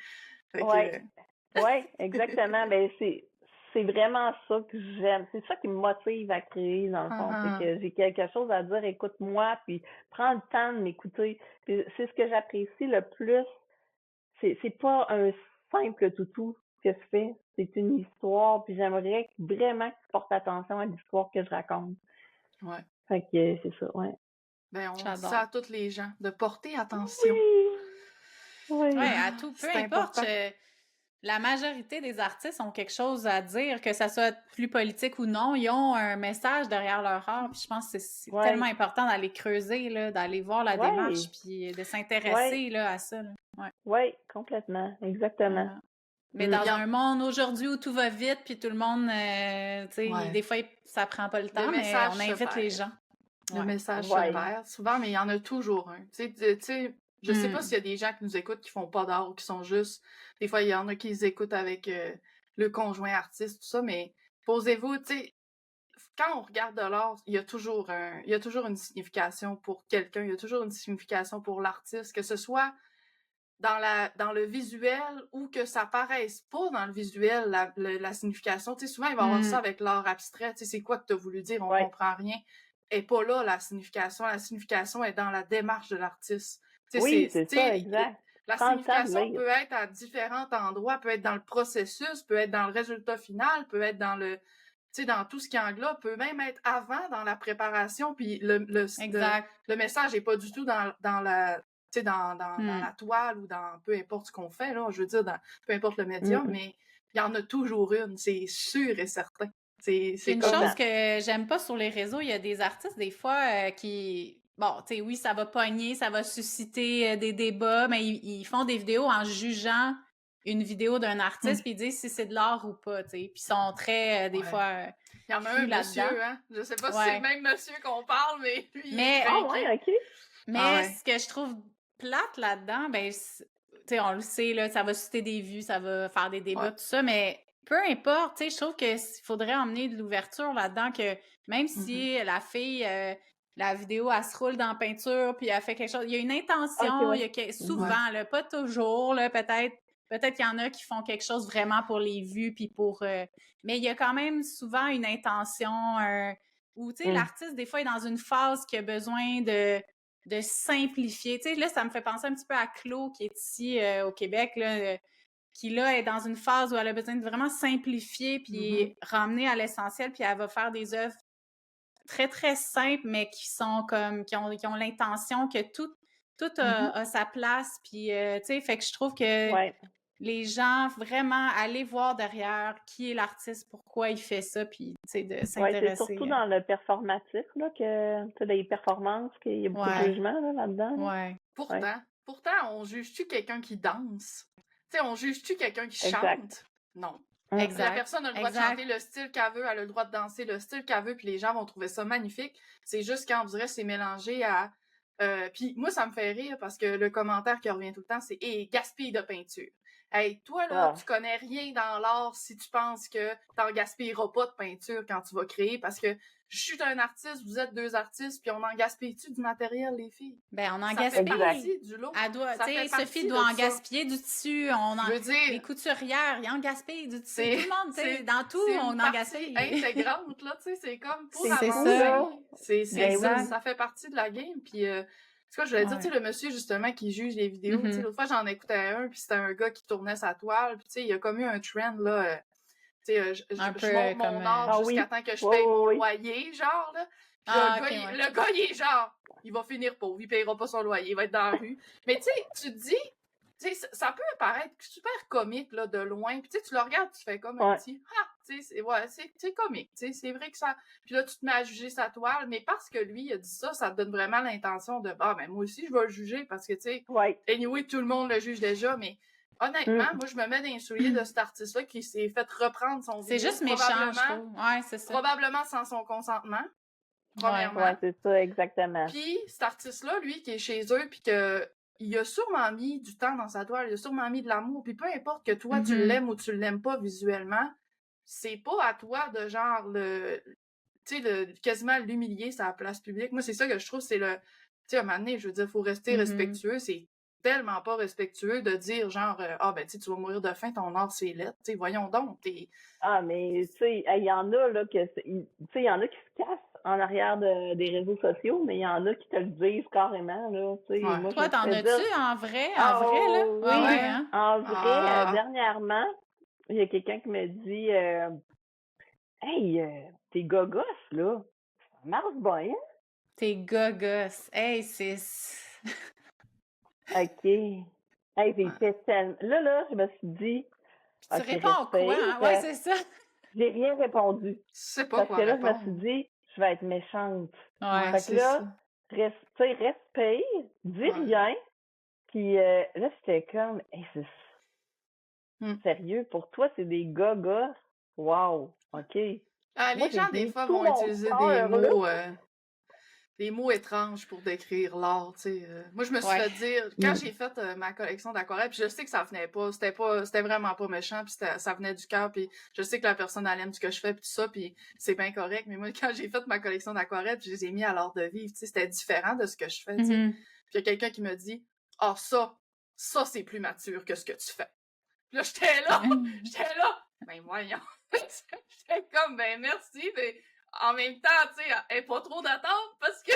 Fait que... Ouais, exactement. Ben, c'est vraiment ça que j'aime. C'est ça qui me motive à créer, dans le fond. C'est que j'ai quelque chose à dire, écoute-moi, puis prends le temps de m'écouter. Puis c'est ce que j'apprécie le plus. C'est pas un simple toutou que je fais. C'est une histoire, puis j'aimerais vraiment que tu portes attention à l'histoire que je raconte. Ouais. Fait que c'est ça, ouais. Ben, on dit ça à tous les gens, de porter attention. Oui. Ouais, à tout, peu C'est importe. important. La majorité des artistes ont quelque chose à dire, que ça soit plus politique ou non, ils ont un message derrière leur art. Puis je pense que c'est tellement important d'aller creuser, là, d'aller voir la démarche, puis de s'intéresser là, à ça. Oui, complètement, exactement. Mais dans un monde aujourd'hui où tout va vite, puis tout le monde, tu sais, des fois, ça prend pas le temps, mais on invite les gens. Le message se Ouais. perd souvent, mais il y en a toujours un. Tu sais, je sais pas s'il y a des gens qui nous écoutent qui font pas d'art ou qui sont juste... Des fois, il y en a qui les écoutent avec le conjoint artiste, tout ça, mais posez-vous, tu sais, quand on regarde de l'art, il y a toujours une signification pour quelqu'un, il y a toujours une signification pour l'artiste, que ce soit dans le visuel ou que ça paraisse pas dans le visuel, la signification. Tu sais, souvent, il va y avoir ça avec l'art abstrait. Tu sais, c'est quoi que tu as voulu dire? On comprend rien. Et pas là, la signification. La signification est dans la démarche de l'artiste. Tu sais, Oui, c'est ça, exact. La signification peut être à différents endroits, peut être dans le processus, peut être dans le résultat final, peut être dans le... Tu sais, dans tout ce qui englobe, peut même être avant, dans la préparation, puis le message est pas du tout dans la... Tu sais, dans la toile ou dans peu importe ce qu'on fait, là, je veux dire, peu importe le médium, mais il y en a toujours une, c'est sûr et certain. C'est une chose que j'aime pas sur les réseaux, il y a des artistes, des fois, qui... Bon, tu sais, oui, ça va pogner, ça va susciter des débats, mais ils font des vidéos en jugeant une vidéo d'un artiste, puis ils disent si c'est de l'art ou pas, tu sais. Puis ils sont très, des fois, il y en a un monsieur, hein? Je sais pas si c'est le même monsieur qu'on parle, mais lui, il est OK. Mais ce que je trouve plate là-dedans, ben, tu sais, on le sait, là, ça va susciter des vues, ça va faire des débats, tout ça, mais peu importe, tu sais, je trouve qu'il faudrait emmener de l'ouverture là-dedans, que même si la fille, la vidéo, elle se roule dans la peinture, puis elle fait quelque chose, il y a une intention, il y a souvent, là, pas toujours, là, peut-être qu'il y en a qui font quelque chose vraiment pour les vues, puis pour... mais il y a quand même souvent une intention, où, tu sais, l'artiste, des fois, est dans une phase qui a besoin de simplifier. Tu sais, là, ça me fait penser un petit peu à Claude, qui est ici au Québec, là, qui, là, est dans une phase où elle a besoin de vraiment simplifier puis ramener à l'essentiel, puis elle va faire des œuvres très, très simples, mais qui sont comme, qui ont l'intention que tout a sa place, puis, tu sais, fait que je trouve que les gens, vraiment, aller voir derrière qui est l'artiste, pourquoi il fait ça, puis, tu sais, de s'intéresser. C'est surtout dans le performatif, là, que tu as des performances, qu'il y a beaucoup de jugement là-dedans. Ouais. Pourtant, on juge-tu quelqu'un qui danse? Tu sais, on juge-tu quelqu'un qui chante? Non. Exact. La personne a le droit de chanter le style qu'elle veut, elle a le droit de danser le style qu'elle veut, puis les gens vont trouver ça magnifique. C'est juste quand on dirait c'est mélangé à... puis moi, ça me fait rire parce que le commentaire qui revient tout le temps, c'est « Hey, gaspille de peinture ». Hey, toi, là, tu connais rien dans l'art si tu penses que t'en gaspilleras pas de peinture quand tu vas créer, parce que je suis un artiste, vous êtes deux artistes, puis on en gaspille-tu du matériel, les filles? Ben, on en gaspille. Ça fait partie du lot. Sophie doit en gaspiller du tissu. Les couturières, ils en gaspillent du tissu. Tout le monde, tu sais, dans tout, on en gaspille. C'est intégrante, là, tu sais, c'est comme pour avancer. C'est ça, ça fait partie de la game, puis... C'est quoi, je voulais dire, tu sais, le monsieur, justement, qui juge les vidéos, tu sais, l'autre fois, j'en écoutais un, puis c'était un gars qui tournait sa toile, puis tu sais, il y a comme eu un trend, là, tu sais, je monte mon art jusqu'à temps que je paye mon loyer, genre, là. Puis le gars, il est genre, il va finir pauvre, il payera pas son loyer, il va être dans la rue. Mais tu sais, tu te dis, tu sais, ça peut paraître super comique, là, de loin, puis tu sais, tu le regardes, tu fais comme un petit, tu sais, c'est comique, tu sais, c'est vrai que ça... Puis là, tu te mets à juger sa toile, mais parce que lui, il a dit ça, ça te donne vraiment l'intention de, ben moi aussi, je vais le juger, parce que, tu sais, anyway, tout le monde le juge déjà, mais honnêtement, moi, je me mets dans les souliers de cet artiste-là qui s'est fait reprendre son vidéo. C'est juste méchant, je trouve. Ouais, c'est ça. Probablement sans son consentement, premièrement. Ouais, c'est ça, exactement. Puis, cet artiste-là, lui, qui est chez eux, puis que il a sûrement mis du temps dans sa toile, il a sûrement mis de l'amour, puis peu importe que toi, tu l'aimes ou tu l'aimes pas visuellement, c'est pas à toi de genre quasiment l'humilier sur la place publique. Moi, c'est ça que je trouve, c'est tu sais, à un moment donné, je veux dire, faut rester respectueux, c'est tellement pas respectueux de dire genre, ben, tu vas mourir de faim, ton art, c'est laid, tu sais, voyons donc, mais, tu sais, il y en a, là, tu sais, il y en a qui se cassent en arrière des réseaux sociaux, mais il y en a qui te le disent carrément, là, tu sais. Moi, toi, t'en as-tu en vrai, là? Oui, en vrai, dernièrement, il y a quelqu'un qui me dit, hey, tes gogos, là, ça marche bien, hein? Tes gogos, hey, c'est... OK. Hey, j'ai fait tellement... Là, je me suis dit... Tu réponds quoi? Hein? Ouais, c'est ça. J'ai rien répondu. C'est pas parce que là, je me suis dit, je vais être méchante. Ouais, fait que là, respire, dis rien. Puis là, c'était comme, hey, c'est sérieux, pour toi, c'est des gogos. Wow, OK. Les gens, des fois, vont utiliser des mots... des mots étranges pour décrire l'art, tu sais. Moi, je me suis fait dire, quand j'ai fait ma collection d'aquarelles, puis je sais que ça venait pas, c'était vraiment pas méchant, puis ça venait du cœur, puis je sais que la personne, elle aime ce que je fais, puis tout ça, puis c'est bien correct, mais moi, quand j'ai fait ma collection d'aquarelles, puis je les ai mis à l'art de vivre, tu sais, c'était différent de ce que je fais, tu sais. Puis il y a quelqu'un qui me dit, « Ah, ça, c'est plus mature que ce que tu fais. » Puis là, j'étais là, ben voyons. J'étais comme, ben merci, mais en même temps, tu sais, elle est pas trop d'attente parce que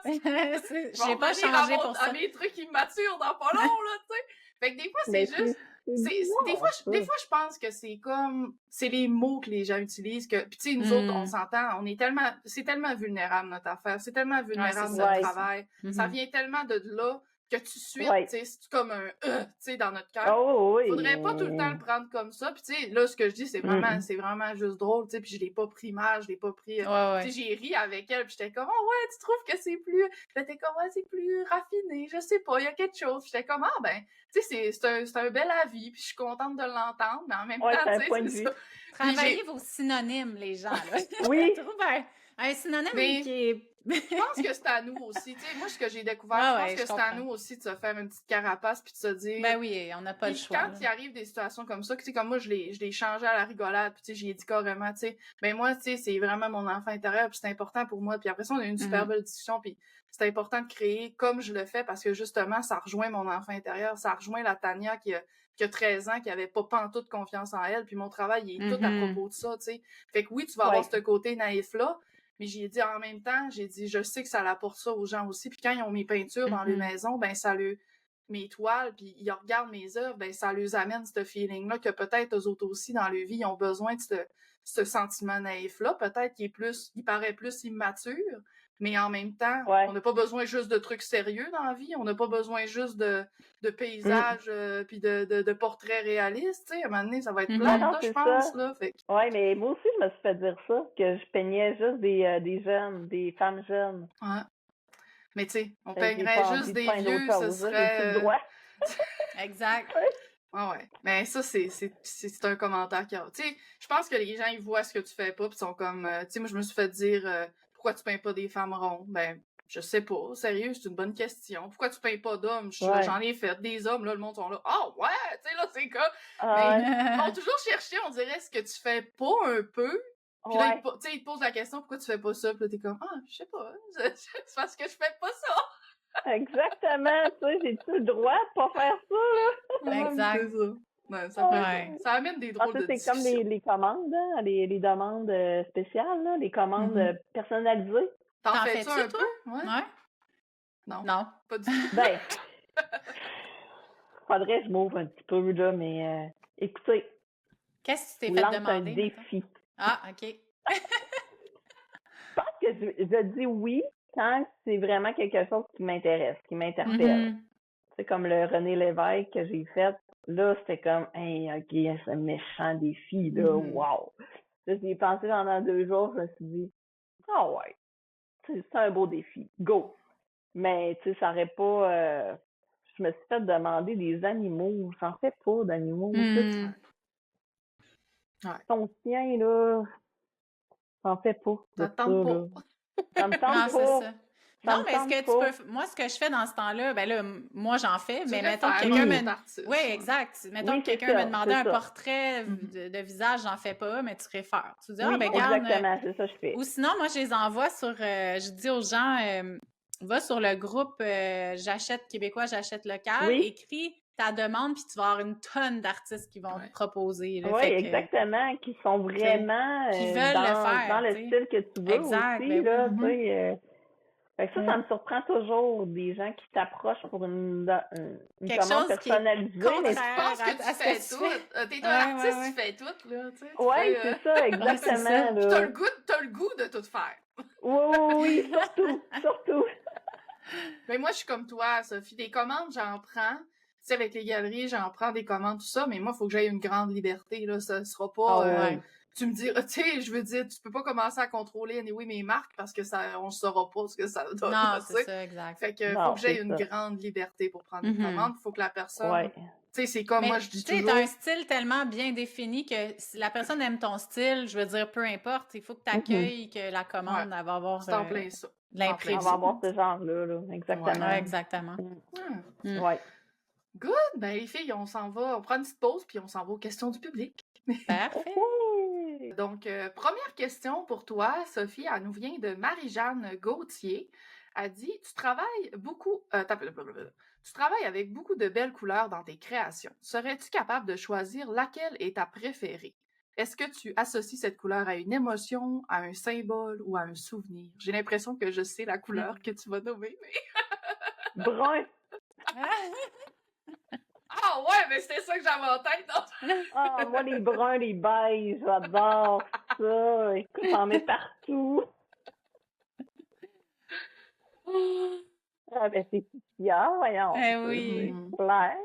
j'ai pas changé pour ça. À mes trucs immatures dans pas long, là, tu sais. Fait que des fois, c'est juste... Des fois, je pense que c'est comme... C'est les mots que les gens utilisent que... Puis tu sais, nous autres, on s'entend, on est tellement... C'est tellement vulnérable, notre affaire. C'est tellement vulnérable, notre travail. Ça vient tellement de là que tu suis, tu sais, c'est comme un tu sais, dans notre cœur. Faudrait pas tout le temps le prendre comme ça. Puis tu sais, là, ce que je dis, c'est vraiment juste drôle, tu sais, puis je l'ai pas pris mal, je l'ai pas pris... Tu sais, j'ai ri avec elle, puis j'étais comme, oh ouais, tu trouves que c'est plus... J'étais comme, ouais, c'est plus raffiné, je sais pas, il y a quelque chose. J'étais comme, ah ben, tu sais, c'est un bel avis, puis je suis contente de l'entendre, mais en même temps, tu sais, c'est ça. Travaillez vos synonymes, les gens, là. Oui. Trouve un synonyme qui est... Je pense que c'est à nous aussi. Tu sais, moi, ce que j'ai découvert, je pense que c'est à nous aussi de se faire une petite carapace puis de se dire... Ben oui, on n'a pas le choix. Quand il arrive des situations comme ça, tu sais, comme moi, je l'ai changé à la rigolade, puis tu sais, j'y ai dit carrément, tu sais, ben moi, tu sais, c'est vraiment mon enfant intérieur, puis c'est important pour moi. Puis après ça, on a eu une super belle discussion, puis c'est important de créer comme je le fais parce que justement, ça rejoint mon enfant intérieur, ça rejoint la Tania qui a 13 ans, qui avait pas pantoute confiance en elle, puis mon travail, il est tout à propos de ça, tu sais. Fait que oui, tu vas avoir ce côté naïf-là, mais j'ai dit en même temps, je sais que ça apporte ça aux gens aussi. Puis quand ils ont mes peintures dans les maisons, ben ça mes toiles, puis ils regardent mes œuvres, ben ça leur amène ce feeling-là que peut-être eux autres aussi dans leur vie, ils ont besoin de ce sentiment naïf-là. Peut-être qu'il paraît plus immature, mais en même temps, on n'a pas besoin juste de trucs sérieux dans la vie. On n'a pas besoin juste de paysages puis de portraits réalistes. Tu sais, à un moment donné, ça va être plate, là, je pense. Là, fait... Oui, mais moi aussi, je me suis fait dire ça, que je peignais juste des jeunes, des femmes jeunes. Ouais. Mais tu sais, on peignerait juste des vieux, ce serait... Exact. Ouais. Mais ça, c'est un commentaire qui a... Tu sais, je pense que les gens, ils voient ce que tu fais pas, puis sont comme... tu sais, moi, je me suis fait dire... pourquoi tu peins pas des femmes rondes? Ben, je sais pas. Sérieux, c'est une bonne question. Pourquoi tu peins pas d'hommes? J'en ai fait des hommes, là, le monde sont là. Ah ouais! Tu sais, là, c'est quoi? Mais ils vont toujours chercher, on dirait, ce que tu fais pas un peu. Puis là, ils te posent la question, pourquoi tu fais pas ça? Puis là, t'es comme, ah, je sais pas. C'est parce que je fais pas ça. Exactement. Tu sais, j'ai-tu le droit de pas faire ça, là? Exact. C'est ça. Ouais, ça amène des drôles de discussions. C'est comme les commandes, hein, les demandes spéciales, là, les commandes personnalisées. T'en fais-tu un toi? peu? Ouais. Non. Pas du tout. Ben, faudrait que je m'ouvre un petit peu, là, mais écoutez. Qu'est-ce que tu t'es fait demander? Un défi. Ah, OK. Je pense que je dis oui quand c'est vraiment quelque chose qui m'intéresse, qui m'interpelle. C'est comme le René Lévesque que j'ai fait. Là, c'était comme, hey, OK, c'est un méchant défi, là, wow! Là, j'y ai pensé pendant 2 jours, je me suis dit, ah ouais, c'est un beau défi, go! Mais, tu sais, ça aurait pas... je me suis fait demander des animaux, j'en fais pas d'animaux. Ton chien, là, j'en fais pas. Ça te tente pas. Ça me tente pas. C'est ça. Non, mais ce que tu peux... Moi, ce que je fais dans ce temps-là, ben là, moi, j'en fais, mais mettons que quelqu'un me... Oui, exact. Mettons que quelqu'un me demandait un portrait de visage, j'en fais pas, mais tu réfères. Tu dis, ah, ben regarde... Exactement, c'est ça que je fais. Ou sinon, moi, je les envoie sur... je dis aux gens, va sur le groupe J'achète québécois, j'achète local, écris ta demande, puis tu vas avoir une tonne d'artistes qui vont te proposer. Là, oui, exactement, qui sont vraiment qui veulent le faire, dans le style que tu veux exact, aussi, là, tu sais... Fait que ça me surprend toujours, des gens qui t'approchent pour une commande personnalisée. Mais tu penses que tu fais tout. T'es un artiste, tu fais tout, là, tu sais. Oui, c'est ça, exactement. Là. T'as le goût de tout faire. Oui, surtout. Mais moi, je suis comme toi, Sophie. Des commandes, j'en prends. Tu sais, avec les galeries, j'en prends des commandes, tout ça, mais moi, il faut que j'aie une grande liberté, là. Ça sera pas... tu me diras, tu sais, je veux dire, tu peux pas commencer à contrôler mes marques parce que on saura pas ce que ça donne. Non, c'est ça, exact. Fait que faut que j'aie une grande liberté pour prendre une commande. Faut que la personne... Tu sais, c'est comme moi, je dis toujours... Tu sais, t'as un style tellement bien défini que si la personne aime ton style, je veux dire, peu importe, il faut que tu accueilles que la commande, elle va avoir... C'est en plein ça. l'imprévu. On va avoir ce genre-là, là. Exactement. Ouais, exactement. Ouais. Good! Ben, les filles, on s'en va, on prend une petite pause, puis on s'en va aux questions du public. Parfait. Donc, première question pour toi, Sophie, elle nous vient de Marie-Jeanne Gauthier. Elle dit, tu travailles avec beaucoup de belles couleurs dans tes créations. Serais-tu capable de choisir laquelle est ta préférée? Est-ce que tu associes cette couleur à une émotion, à un symbole ou à un souvenir? J'ai l'impression que je sais la couleur que tu vas nommer, mais... Brun. Ah ouais, mais c'était ça que j'avais en tête. Ah, moi, les bruns, les beiges, j'adore ça. Écoute, j'en mets partout. Ah, ben, c'est Kia, voyons. Oui. C'est clair, là.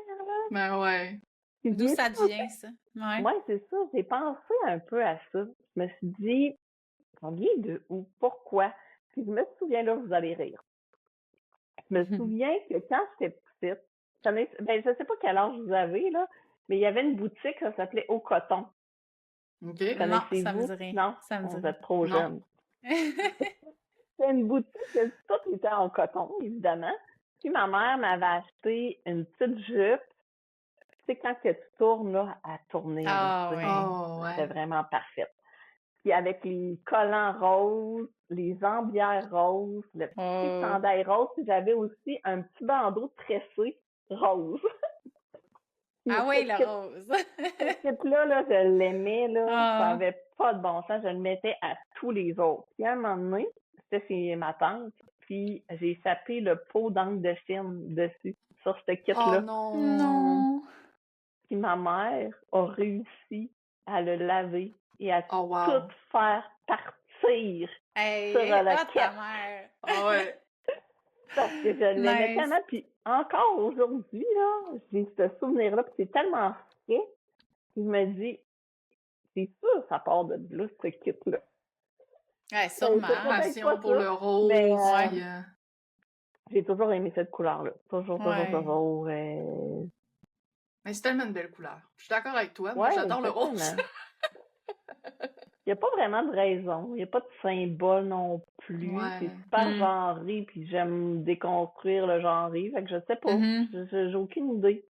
Ben ouais. D'où ça vient, ça? Ouais. Ouais, c'est ça. J'ai pensé un peu à ça. Je me suis dit, ça vient de où? Pourquoi? Puis je me souviens, là, vous allez rire. Je me souviens que quand j'étais petite, ben, je sais pas quel âge vous avez, là, mais il y avait une boutique, ça s'appelait Au Coton. Non, Connaissez-vous? ça me dit rien. Non, Ça me dit vous rien. êtes trop Non. jeune. C'est une boutique, tout était en coton, évidemment. Puis ma mère m'avait acheté une petite jupe. Tu sais, quand que tu tournes, là, à tourner, là, tu sais, Oh, c'était ouais. vraiment parfaite. Puis avec les collants roses, les ambières roses, le petit chandail rose, puis j'avais aussi un petit bandeau tressé rose. Ah oui, le rose. Ce kit-là, là, je l'aimais, là. Ah. Ça avait pas de bon sens. Je le mettais à tous les autres. Puis à un moment donné, c'était chez ma tante, puis j'ai sapé le pot d'encre de film dessus, sur ce kit-là. Oh non! Non. Puis ma mère a réussi à le laver et à Oh wow! tout faire partir Hey, sur elle le est hot, ta kit. mère. Ah ouais! Parce que je l'aimais Nice. tellement. Puis encore aujourd'hui, là, j'ai ce souvenir-là, puis c'est tellement frais. Puis je me dis, c'est sûr, ça part de là, ce kit-là. Ouais, sûrement. C'est peut-être Passion pas pour ça, le rose. mais, puis, j'ai toujours aimé cette couleur-là. Toujours. Mais c'est tellement une belle couleur. Je suis d'accord avec toi. Moi, Ouais, j'adore le rose. exactement. Il n'y a pas vraiment de raison. Il n'y a pas de symbole non plus. Ouais. C'est super genré, puis j'aime déconstruire le genré. Fait que je sais pas. J'ai aucune idée.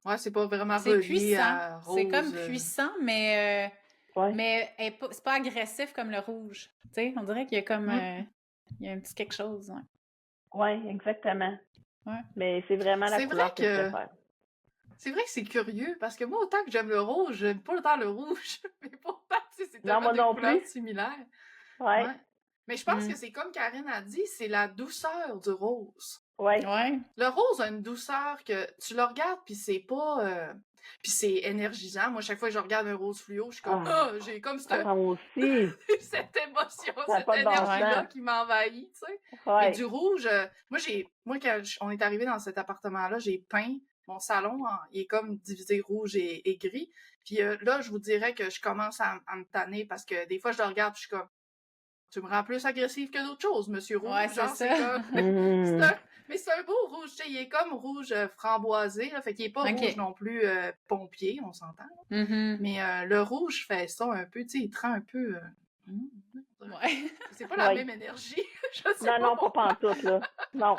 Ouais, c'est pas vraiment C'est relié puissant. à rose. C'est comme puissant, mais Ouais. mais c'est pas agressif comme le rouge. Tu sais, on dirait qu'il y a comme il y a un petit quelque chose. Ouais. Ouais, exactement. Ouais. Mais c'est vraiment la C'est couleur vrai que je préfère. C'est vrai que c'est curieux, parce que moi, autant que j'aime le rouge, j'aime pas autant le rouge. Mais pourtant, tu sais, c'est Non, tellement moi des non couleurs plus. similaires. Ouais. Ouais. Mais je pense que c'est comme Karine a dit, c'est la douceur du rose. Ouais. Ouais. Le rose a une douceur que tu le regardes, puis c'est pas... Puis c'est énergisant. Moi, chaque fois que je regarde un rose fluo, je suis comme... j'ai comme cette... Ah, moi aussi. cette émotion, Ça a cette pas de bon énergie-là sens. qui m'envahit, tu sais. Ouais. Mais du rouge, moi, quand on est arrivé dans cet appartement-là, j'ai peint mon salon, il est comme divisé rouge et gris. Puis là, je vous dirais que je commence à me tanner parce que des fois, je le regarde puis je suis comme, tu me rends plus agressive que d'autres choses, monsieur rouge. Ouais, Genre, c'est comme... Mais c'est un beau rouge, tu sais, il est comme rouge framboisé, là, fait qu'il est pas rouge non plus pompier, on s'entend. Mais le rouge fait ça un peu, tu sais, il te rend un peu... Ouais. C'est pas la même énergie. Je sais pas. Non, pas pantoute, là. Non.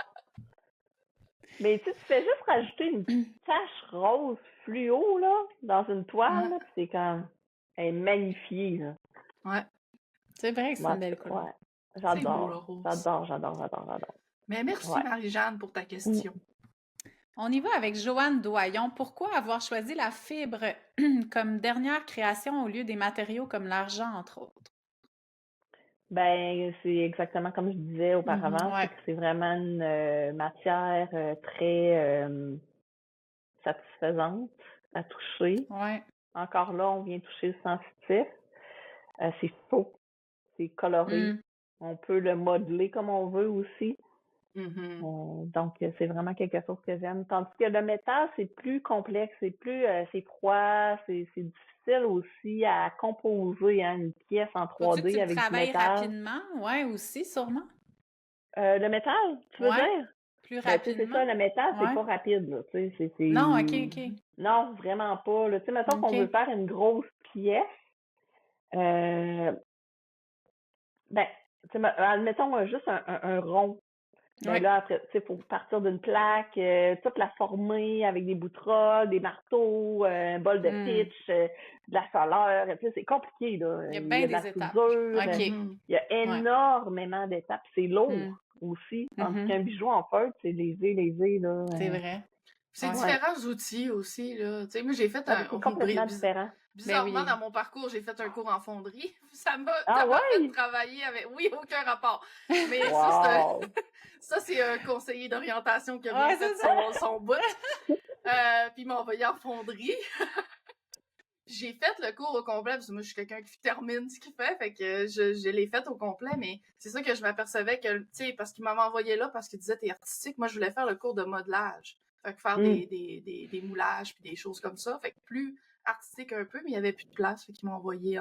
Mais tu fais juste rajouter une petite tache rose fluo, là, dans une toile, là, puis c'est comme... Elle est magnifiée, là. Ouais. C'est vrai que c'est une belle couleur. Ouais. J'adore. C'est beau, le rose. J'adore. Mais merci, Marie-Jeanne, pour ta question. On y va avec Joanne Doyon. Pourquoi avoir choisi la fibre comme dernière création au lieu des matériaux comme l'argent, entre autres? Ben, c'est exactement comme je disais auparavant, ouais. c'est que c'est vraiment une matière très satisfaisante à toucher. Ouais. Encore là, on vient toucher le sensitif. C'est chaud, c'est coloré. On peut le modeler comme on veut aussi. Donc, c'est vraiment quelque chose que j'aime. Tandis que le métal, c'est plus complexe, c'est froid, c'est difficile aussi à composer une pièce en 3D avec du métal. Tu travailles rapidement, ouais, aussi, sûrement. Le métal, tu veux dire? Plus rapidement. C'est ça, le métal, c'est pas rapide, là. Non, ok. Non, vraiment pas. Tu sais, mettons qu'on veut faire une grosse pièce, ben, admettons juste un rond. Ben là, après, il faut partir d'une plaque, toute la former avec des boutrottes, des marteaux, un bol de pitch, de la chaleur. Et puis, c'est compliqué, là. Il y a Il y bien a de la des étapes. soudure. OK. Il y a énormément d'étapes. C'est lourd aussi. Tandis qu'un bijou en feutre, c'est léger, là. C'est vrai. C'est différents outils aussi, là. Tu sais, moi, j'ai fait c'est complètement différent. Bizarrement, dans mon parcours, j'ai fait un cours en fonderie. Ça m'a fait travailler avec... Oui, aucun rapport. Mais ça, c'est un conseiller d'orientation qui a bien fait son bout. Puis il m'a envoyé en fonderie. J'ai fait le cours au complet, parce que moi, je suis quelqu'un qui termine ce qu'il fait, fait que je l'ai fait au complet, mais c'est ça que je m'apercevais que, tu sais, parce qu'il m'avait envoyé là, parce qu'il disait t'es artistique, moi, je voulais faire le cours de modelage. Fait que faire des moulages puis des choses comme ça. Fait que plus artistique un peu, mais il n'y avait plus de place. Fait qu'il m'a envoyé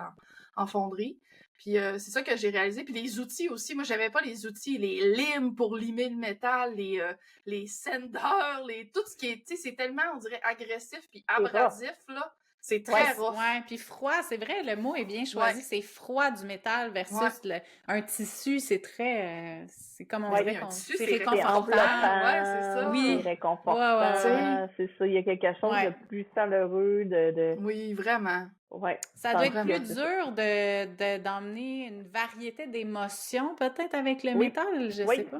en fonderie. Puis c'est ça que j'ai réalisé. Puis les outils aussi. Moi, j'avais pas les outils, les limes pour limer le métal, les sanders, tout ce qui est, tu sais, c'est tellement, on dirait, agressif puis abrasif, là. C'est très rough. Ouais, puis froid, c'est vrai, le mot est bien choisi. C'est froid du métal versus un tissu, c'est très... c'est comme on dirait c'est réconfortant. C'est ça. Oui. C'est réconfortant. C'est ça, il y a quelque chose de plus chaleureux. Oui, vraiment. Ouais. Ça doit être plus dur d'emmener une variété d'émotions, peut-être, avec le métal, je sais pas.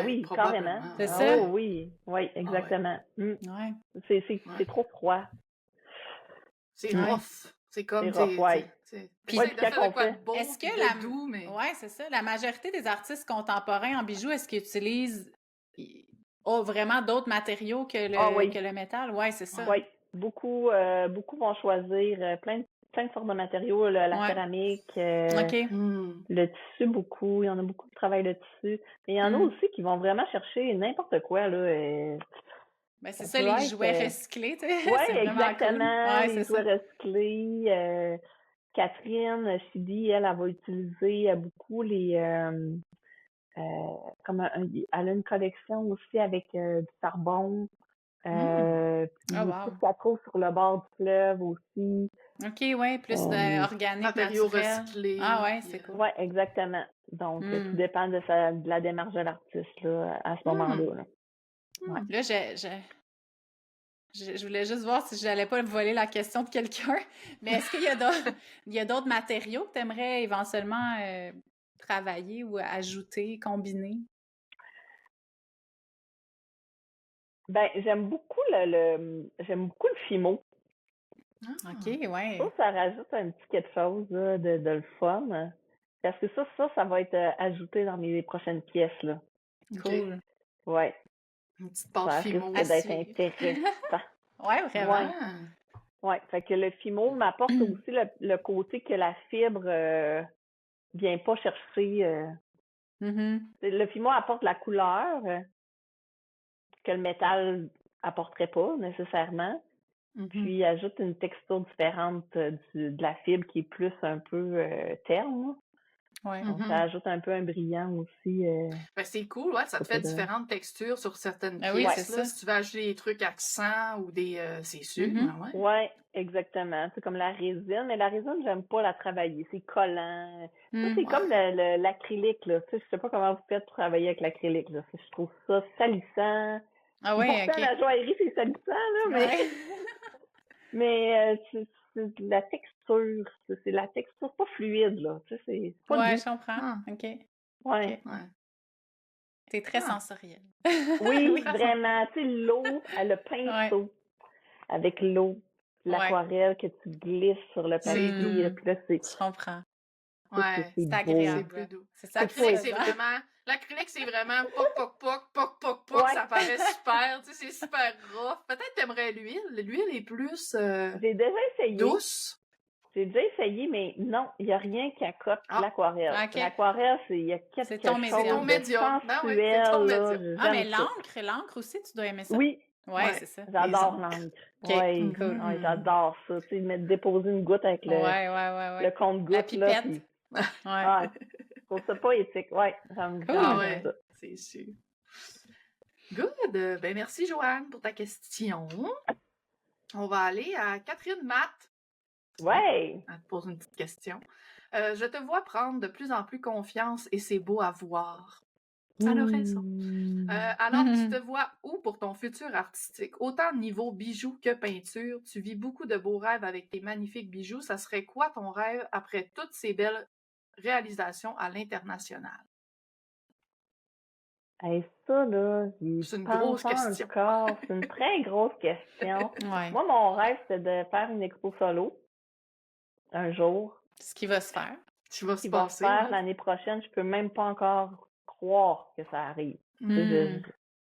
Oui, carrément. C'est ça? Oh, oui, exactement. C'est trop froid. C'est rough. C'est comme... C'est rough, Puis est-ce que doux, mais... Ouais, c'est ça. La majorité des artistes contemporains en bijoux, est-ce qu'ils utilisent vraiment d'autres matériaux que le métal? Ouais, c'est ça. Oui, beaucoup vont choisir plein de sortes de matériaux, la céramique, le tissu beaucoup. Il y en a beaucoup qui travaillent le tissu. Mais il y en a aussi qui vont vraiment chercher n'importe quoi, là. Ben, c'est ça, les jouets recyclés, tu sais. Oui, exactement. Cool. Les jouets recyclés. Catherine Chidi, elle va utiliser beaucoup les... elle a une collection aussi avec du charbon. Puis tout ce qu'elle trouve sur le bord du fleuve aussi. OK, ouais, plus organique, matériaux recyclés. Ah ouais, c'est cool. Oui, exactement. Donc, tout dépend de la démarche de l'artiste là, à ce moment-là. Ouais. Là, je voulais juste voir si je n'allais pas voler la question de quelqu'un, mais est-ce qu'il y a d'autres matériaux que tu aimerais éventuellement travailler ou ajouter, combiner? Ben, j'aime beaucoup le fimo. OK, ouais. Ça rajoute un petit quelque chose là, de le fun. Parce que ça va être ajouté dans mes prochaines pièces, là. Cool. Ouais. Une petite pâte fimo. Ça risque d'être intéressant. Ouais, vraiment. Ouais. Fait que le fimo m'apporte aussi le côté que la fibre vient pas chercher. Le fimo apporte la couleur que le métal apporterait pas nécessairement. Puis ajoute une texture différente de la fibre qui est plus un peu terne. Ouais. Donc, ça ajoute un peu un brillant aussi. Ben, c'est cool, ça te fait différentes textures sur certaines pièces. Oui, c'est ça. Si tu veux ajouter des trucs accents ou des... c'est sûr, Oui, exactement. C'est comme la résine, mais la résine, j'aime pas la travailler. C'est collant. Ça, c'est comme l'acrylique, là. Tu sais, je sais pas comment vous faites pour travailler avec l'acrylique, là. Je trouve ça salissant. Ah oui, pourtant, la joaillerie, c'est salissant, là, mais... mais c'est la texture. C'est la texture pas fluide, là. Tu sais, c'est pas je comprends. OK. Ouais. C'est très sensoriel. Oui, vraiment. Tu sais, l'eau, elle a pinceau avec l'eau. L'aquarelle que tu glisses sur le papier. Puis là, Je comprends. C'est agréable. C'est plus doux. C'est ça. L'acrylique, c'est vraiment poc, ça paraît super. Tu sais, c'est super rough. Peut-être t'aimerais l'huile. L'huile est plus J'ai déjà essayé. Douce. J'ai déjà essayé, mais non, il n'y a rien qui accote l'aquarelle. Okay. L'aquarelle, il y a quelque chose de sensuel. Mais l'encre aussi, tu dois aimer ça. Oui. Ouais, c'est ça. J'adore l'encre. Okay. Cool. J'adore ça. Tu sais, mettre déposer une goutte avec le compte-goutte. La pipette. Je trouve ça pas éthique. J'aime ça. C'est sûr. Good. Ben, merci, Joanne, pour ta question. On va aller à Catherine Matt. Ouais! Elle te pose une petite question. Je te vois prendre de plus en plus confiance et c'est beau à voir. Elle a raison. Alors, tu te vois où pour ton futur artistique? Autant niveau bijoux que peinture. Tu vis beaucoup de beaux rêves avec tes magnifiques bijoux. Ça serait quoi ton rêve après toutes ces belles réalisations à l'international? Hey, ça, là, j'y C'est une pense grosse question. encore. C'est une très grosse question. Ouais. Moi, mon rêve, c'était de faire une expo solo un jour. Ce qui va se faire. Tu vas se Qui va se passer, faire ouais. l'année prochaine. Je peux même pas encore croire que ça arrive. Hmm.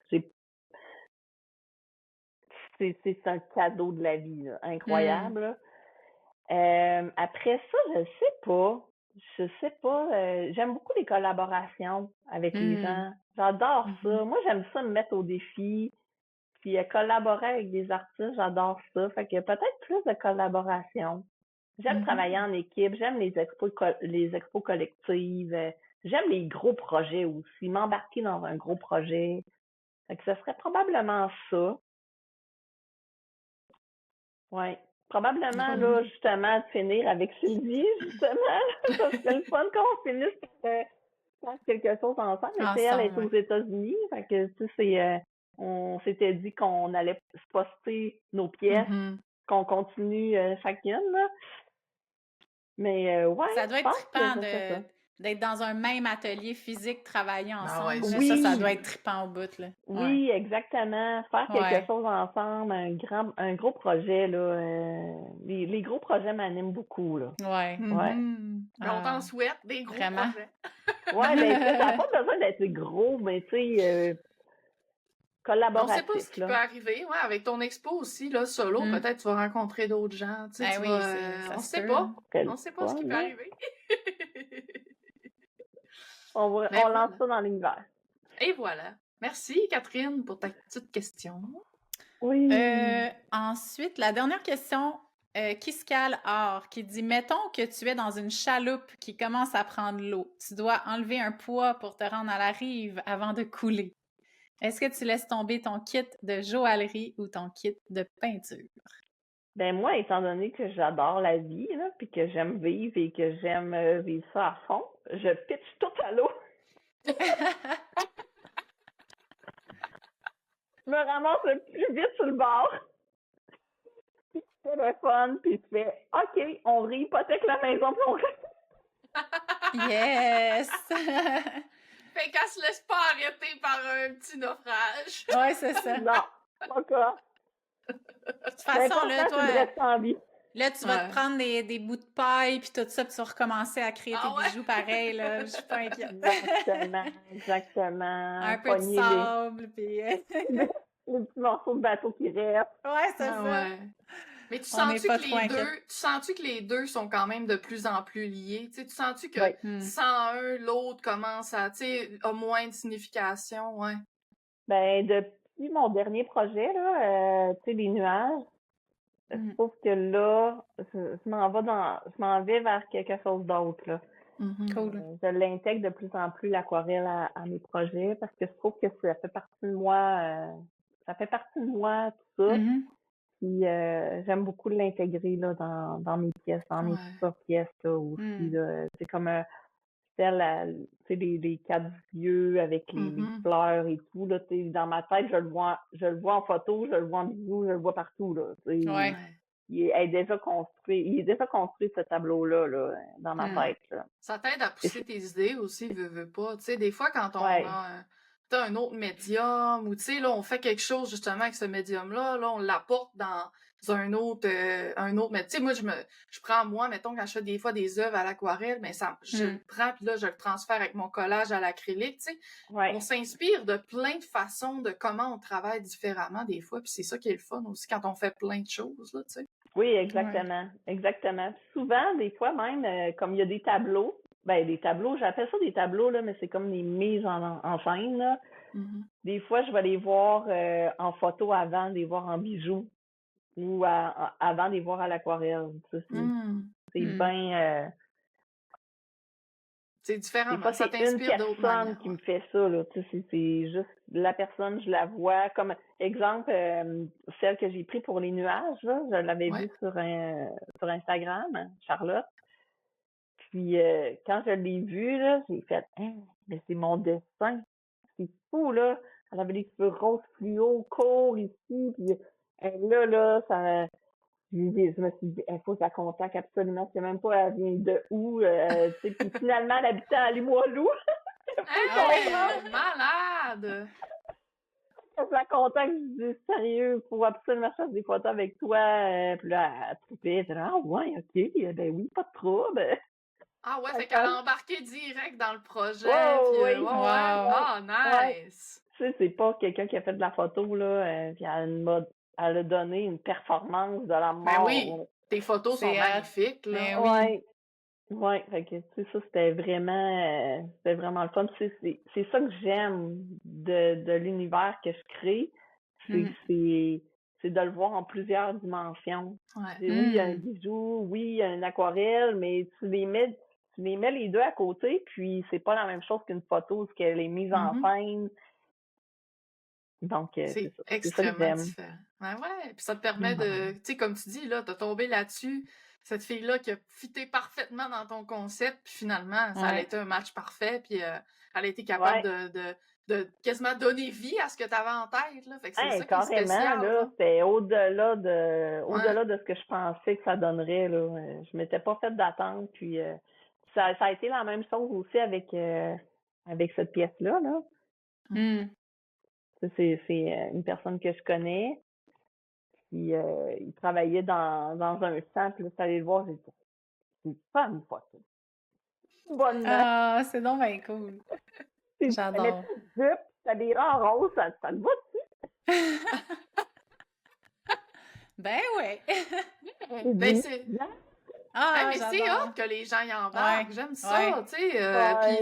J'ai- C'est un cadeau de la vie, là. Incroyable. là. Après ça, je sais pas. Je sais pas. J'aime beaucoup les collaborations avec les gens. J'adore ça. Moi, j'aime ça me mettre au défi. Puis collaborer avec des artistes, j'adore ça. Fait que peut-être plus de collaboration. J'aime travailler en équipe, j'aime les expos collectives, j'aime les gros projets aussi, m'embarquer dans un gros projet. Fait que ce serait probablement ça. Ouais. Probablement, là, justement, de finir avec Sylvie, justement. Ça serait le fun qu'on finisse par faire quelque chose ensemble. Mais tu sais, elle est aux États-Unis. Fait que, tu sais, on s'était dit qu'on allait se poster nos pièces, qu'on continue chacune, là. Mais ouais, Ça doit je être pense que trippant ça serait ça. d'être dans un même atelier physique, travailler ensemble. ouais, là. Oui. Ça doit être trippant au bout. Là. Oui, exactement. Faire quelque chose ensemble, un gros projet, là. Les gros projets m'animent beaucoup, là. Ouais. Ouais. Mais on t'en souhaite des gros Vraiment. projets. Ouais, ben, ça n'a pas besoin d'être gros, mais tu sais, On sait collaboratif, pas ce qui là. peut arriver, ouais, avec ton expo aussi, là, solo, peut-être tu vas rencontrer d'autres gens, tu sais, Ben tu oui, vas, ça on se sait peut, pas, hein. on sait pas ce qui peut là. arriver. On Mais lance voilà. ça dans l'univers. Et voilà. Merci, Catherine, pour ta petite question. Oui. Ensuite, la dernière question, Kiscal Or, qui dit, mettons que tu es dans une chaloupe qui commence à prendre l'eau. Tu dois enlever un poids pour te rendre à la rive avant de couler. Est-ce que tu laisses tomber ton kit de joaillerie ou ton kit de peinture? Ben moi, étant donné que j'adore la vie, là, puis que j'aime vivre et que j'aime vivre ça à fond, je pitche tout à l'eau. Je me ramasse le plus vite sur le bord. Puis tu fais le fun, puis tu fais OK, on réhypothèque la maison, puis on reste. Yes! Fait qu'elle se laisse pas arrêter par un petit naufrage. Ouais, c'est ça. Non, pas ça. De toute façon, là, toi, c'est de rester en vie. là, tu vas te prendre des bouts de paille puis tout ça, puis tu vas recommencer à créer tes bijoux pareil, là. Je suis pas inquiète. Exactement. Un peu de sable, puis... les petits morceaux de bateau qui restent. Ouais, c'est ça. Ouais. Mais tu sens-tu que les deux sont quand même de plus en plus liés? Tu sais, tu sens-tu que sans un, l'autre commence à, tu sais, a moins de signification, ouais? Ben, depuis mon dernier projet, là, tu sais, les nuages, je trouve que là, je m'en vais vers quelque chose d'autre, là. Cool. Je l'intègre de plus en plus l'aquarelle à mes projets parce que je trouve que ça fait partie de moi, tout ça. Puis j'aime beaucoup l'intégrer là dans mes pièces, dans mes futures pièces là aussi. Là. C'est comme les quatre vieux avec les fleurs et tout. Là, dans ma tête, je le vois en photo, je le vois en vidéo, je le vois partout. Là, il est déjà construit ce tableau-là là, dans ma tête. Là. Ça t'aide à pousser tes idées aussi, veux pas. Tu sais, des fois, quand on a un autre médium, ou tu sais, là, on fait quelque chose justement avec ce médium-là, là, on l'apporte dans un autre médium. Tu sais, moi, je prends, mettons, quand je fais des fois des œuvres à l'aquarelle, mais je le prends, puis là, je le transfère avec mon collage à l'acrylique, tu sais. On s'inspire de plein de façons de comment on travaille différemment des fois, puis c'est ça qui est le fun aussi quand on fait plein de choses, là, tu sais. Oui, exactement. Exactement. Souvent, des fois même, comme il y a des tableaux, j'appelle ça des tableaux, là, mais c'est comme des mises en scène, là. Des fois, je vais les voir en photo avant de les voir en bijoux ou avant de les voir à l'aquarelle. C'est bien... C'est différent, pas ça c'est une t'inspire d'autres personne manières. qui me fait ça, là. Tu sais, c'est juste la personne, je la vois. Comme exemple, celle que j'ai pris pour les nuages, là, je l'avais vue sur Instagram, Charlotte. Puis quand je l'ai vue, là, j'ai fait hein, mais c'est mon dessin. C'est fou, là. Elle avait les cheveux roses fluo, courts ici, puis là, ça. Je me suis dit, il faut que je la contacte absolument. Je sais même pas, elle vient de où. Tu sais, puis finalement, elle habitait à Limoilou. Malade! Je la contacte, je dis, sérieux, faut absolument faire des photos avec toi. Puis là, elle trouvait, elle dit, ah ouais, ok, ben oui, pas de trouble. Ah ouais, fait qu'elle a embarqué direct dans le projet. Oh, puis, oui. ouais. Ah, nice! Tu sais, c'est pas quelqu'un qui a fait de la photo, là, puis elle a donné une performance de la mort. Ben oui, tes photos sont magnifiques, là. Ben oui. Ouais, fait que, tu sais, ça, c'était vraiment le fun. C'est ça que j'aime de l'univers que je crée. C'est de le voir en plusieurs dimensions. Ouais. Oui, il y a un bijou, oui, il y a une aquarelle, mais tu les mets les deux à côté, puis c'est pas la même chose qu'une photo, parce qu'elle est mise en scène. Donc, c'est ça. extrêmement différent. Ouais, puis ça te permet de, tu sais, comme tu dis, là, t'as tombé là-dessus, cette fille-là qui a fité parfaitement dans ton concept, puis finalement, ça a été un match parfait, puis elle a été capable de quasiment donner vie à ce que t'avais en tête, là. Fait que c'est ça qui est spécial. Là, c'était au-delà de ce que je pensais que ça donnerait, là. Je m'étais pas fait d'attente, puis ça a été la même chose aussi avec cette pièce-là, là. C'est une personne que je connais, puis il travaillait dans un centre, là, allé le voir, j'ai dit, c'est pas une photo. Bonnement. Ah, c'est donc bien cool. J'adore. Mais t'as des rangs roses, ça te va-tu? Ben ouais. Ben c'est... Ah, mais c'est hot que les gens y embarquent. J'aime ça, tu sais. Puis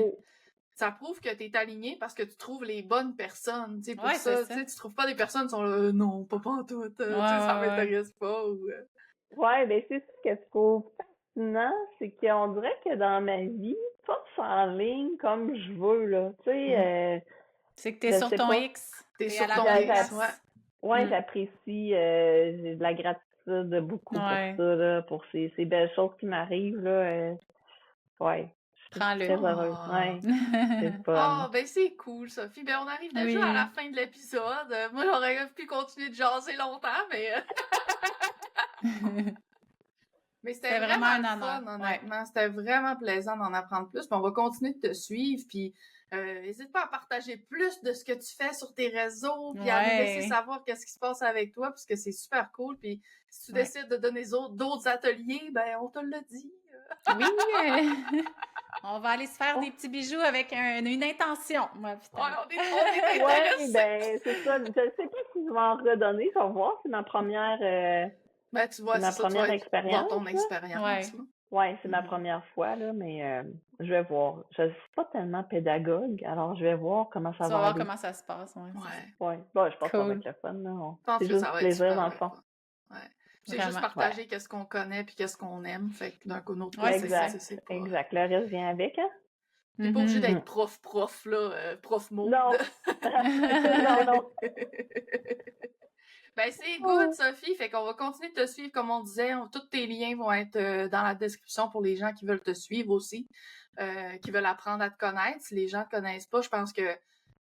ça prouve que t'es aligné parce que tu trouves les bonnes personnes, tu sais, pour ça. Tu trouves pas des personnes qui sont là, non, pas tout, tu sais, ça m'intéresse pas. Ou... Ouais, ben c'est ce que je trouve fascinant, c'est qu'on dirait que dans ma vie, tout s'enligne comme je veux, là. Tu sais, c'est que t'es sur ton X. T'es sur ton X, ouais, j'apprécie, j'ai de la gratitude beaucoup pour ça, là, pour ces belles choses qui m'arrivent, là. Ouais. Prends-le. Très heureuse. Ouais. C'est fun. Ben c'est cool, Sophie. Ben on arrive déjà à la fin de l'épisode. Moi, j'aurais pu continuer de jaser longtemps, mais... Mais c'était vraiment un fun, honnêtement. C'était vraiment plaisant d'en apprendre plus. Puis on va continuer de te suivre. Puis n'hésite pas à partager plus de ce que tu fais sur tes réseaux. Puis à nous laisser savoir qu'est-ce qui se passe avec toi. Parce que c'est super cool. Puis si tu décides de donner d'autres ateliers, ben on te le dit. Oui! On va aller se faire des petits bijoux avec une intention. Moi, ouais, ben c'est ça. Je sais pas si je vais en redonner. Je vais voir. C'est ma première... Ben, tu vois, ma première expérience. Dans ton expérience. Ouais, c'est ma première fois, là, mais je vais voir. Je suis pas tellement pédagogue, alors je vais voir comment ça va aller. Tu vas voir comment ça se passe, ouais. Bon, je pense que ça va être le fun, là. Je pense que ça va être plaisir, dans le fond. Ouais. C'est juste partager qu'est-ce qu'on connaît puis qu'est-ce qu'on aime. Fait que d'un coup, autre côté, exact. Le reste vient avec, hein? T'es pas obligé d'être prof, là, prof mode. Non. non. Ben, c'est good, Sophie. Fait qu'on va continuer de te suivre, comme on disait. Tous tes liens vont être dans la description pour les gens qui veulent te suivre aussi, qui veulent apprendre à te connaître. Si les gens ne te connaissent pas, je pense que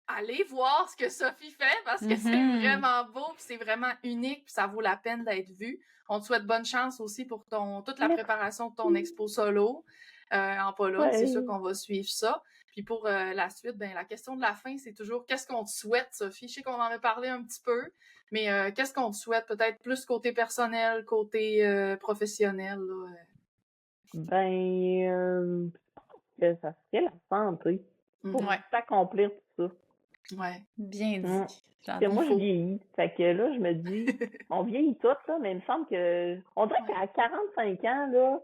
allez voir ce que Sophie fait parce que c'est vraiment beau, puis c'est vraiment unique, puis ça vaut la peine d'être vu. On te souhaite bonne chance aussi pour toute la préparation de ton expo solo en Pologne. C'est sûr qu'on va suivre ça. Puis pour la suite, ben la question de la fin, c'est toujours qu'est-ce qu'on te souhaite, Sophie? Je sais qu'on en a parlé un petit peu, mais qu'est-ce qu'on te souhaite? Peut-être plus côté personnel, côté professionnel, là. Ben, ça serait la santé. Pour s'accomplir tout ça. Ouais. Bien dit. Parce que moi, je vieillis. Fait que là, je me dis, on vieillit toutes, là, mais il me semble que... On dirait qu'à 45 ans, là,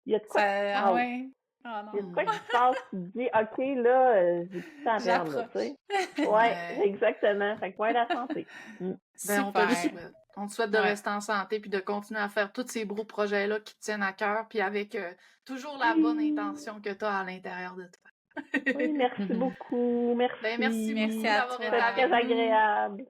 il y a de quoi il y a de quoi qui se passe, tu te dis, OK, là, j'ai tout le temps à perdre, tu sais. Ouais, exactement. Fait que la santé. Ben, on te le Super. souhaite. On te souhaite de Ouais. rester en santé puis de continuer à faire tous ces beaux projets-là qui te tiennent à cœur puis avec toujours la bonne Oui. intention que tu as à l'intérieur de toi. Oui, merci beaucoup. Ben, merci Merci. beaucoup Merci à d'avoir été toi. C'était avec très nous. agréable.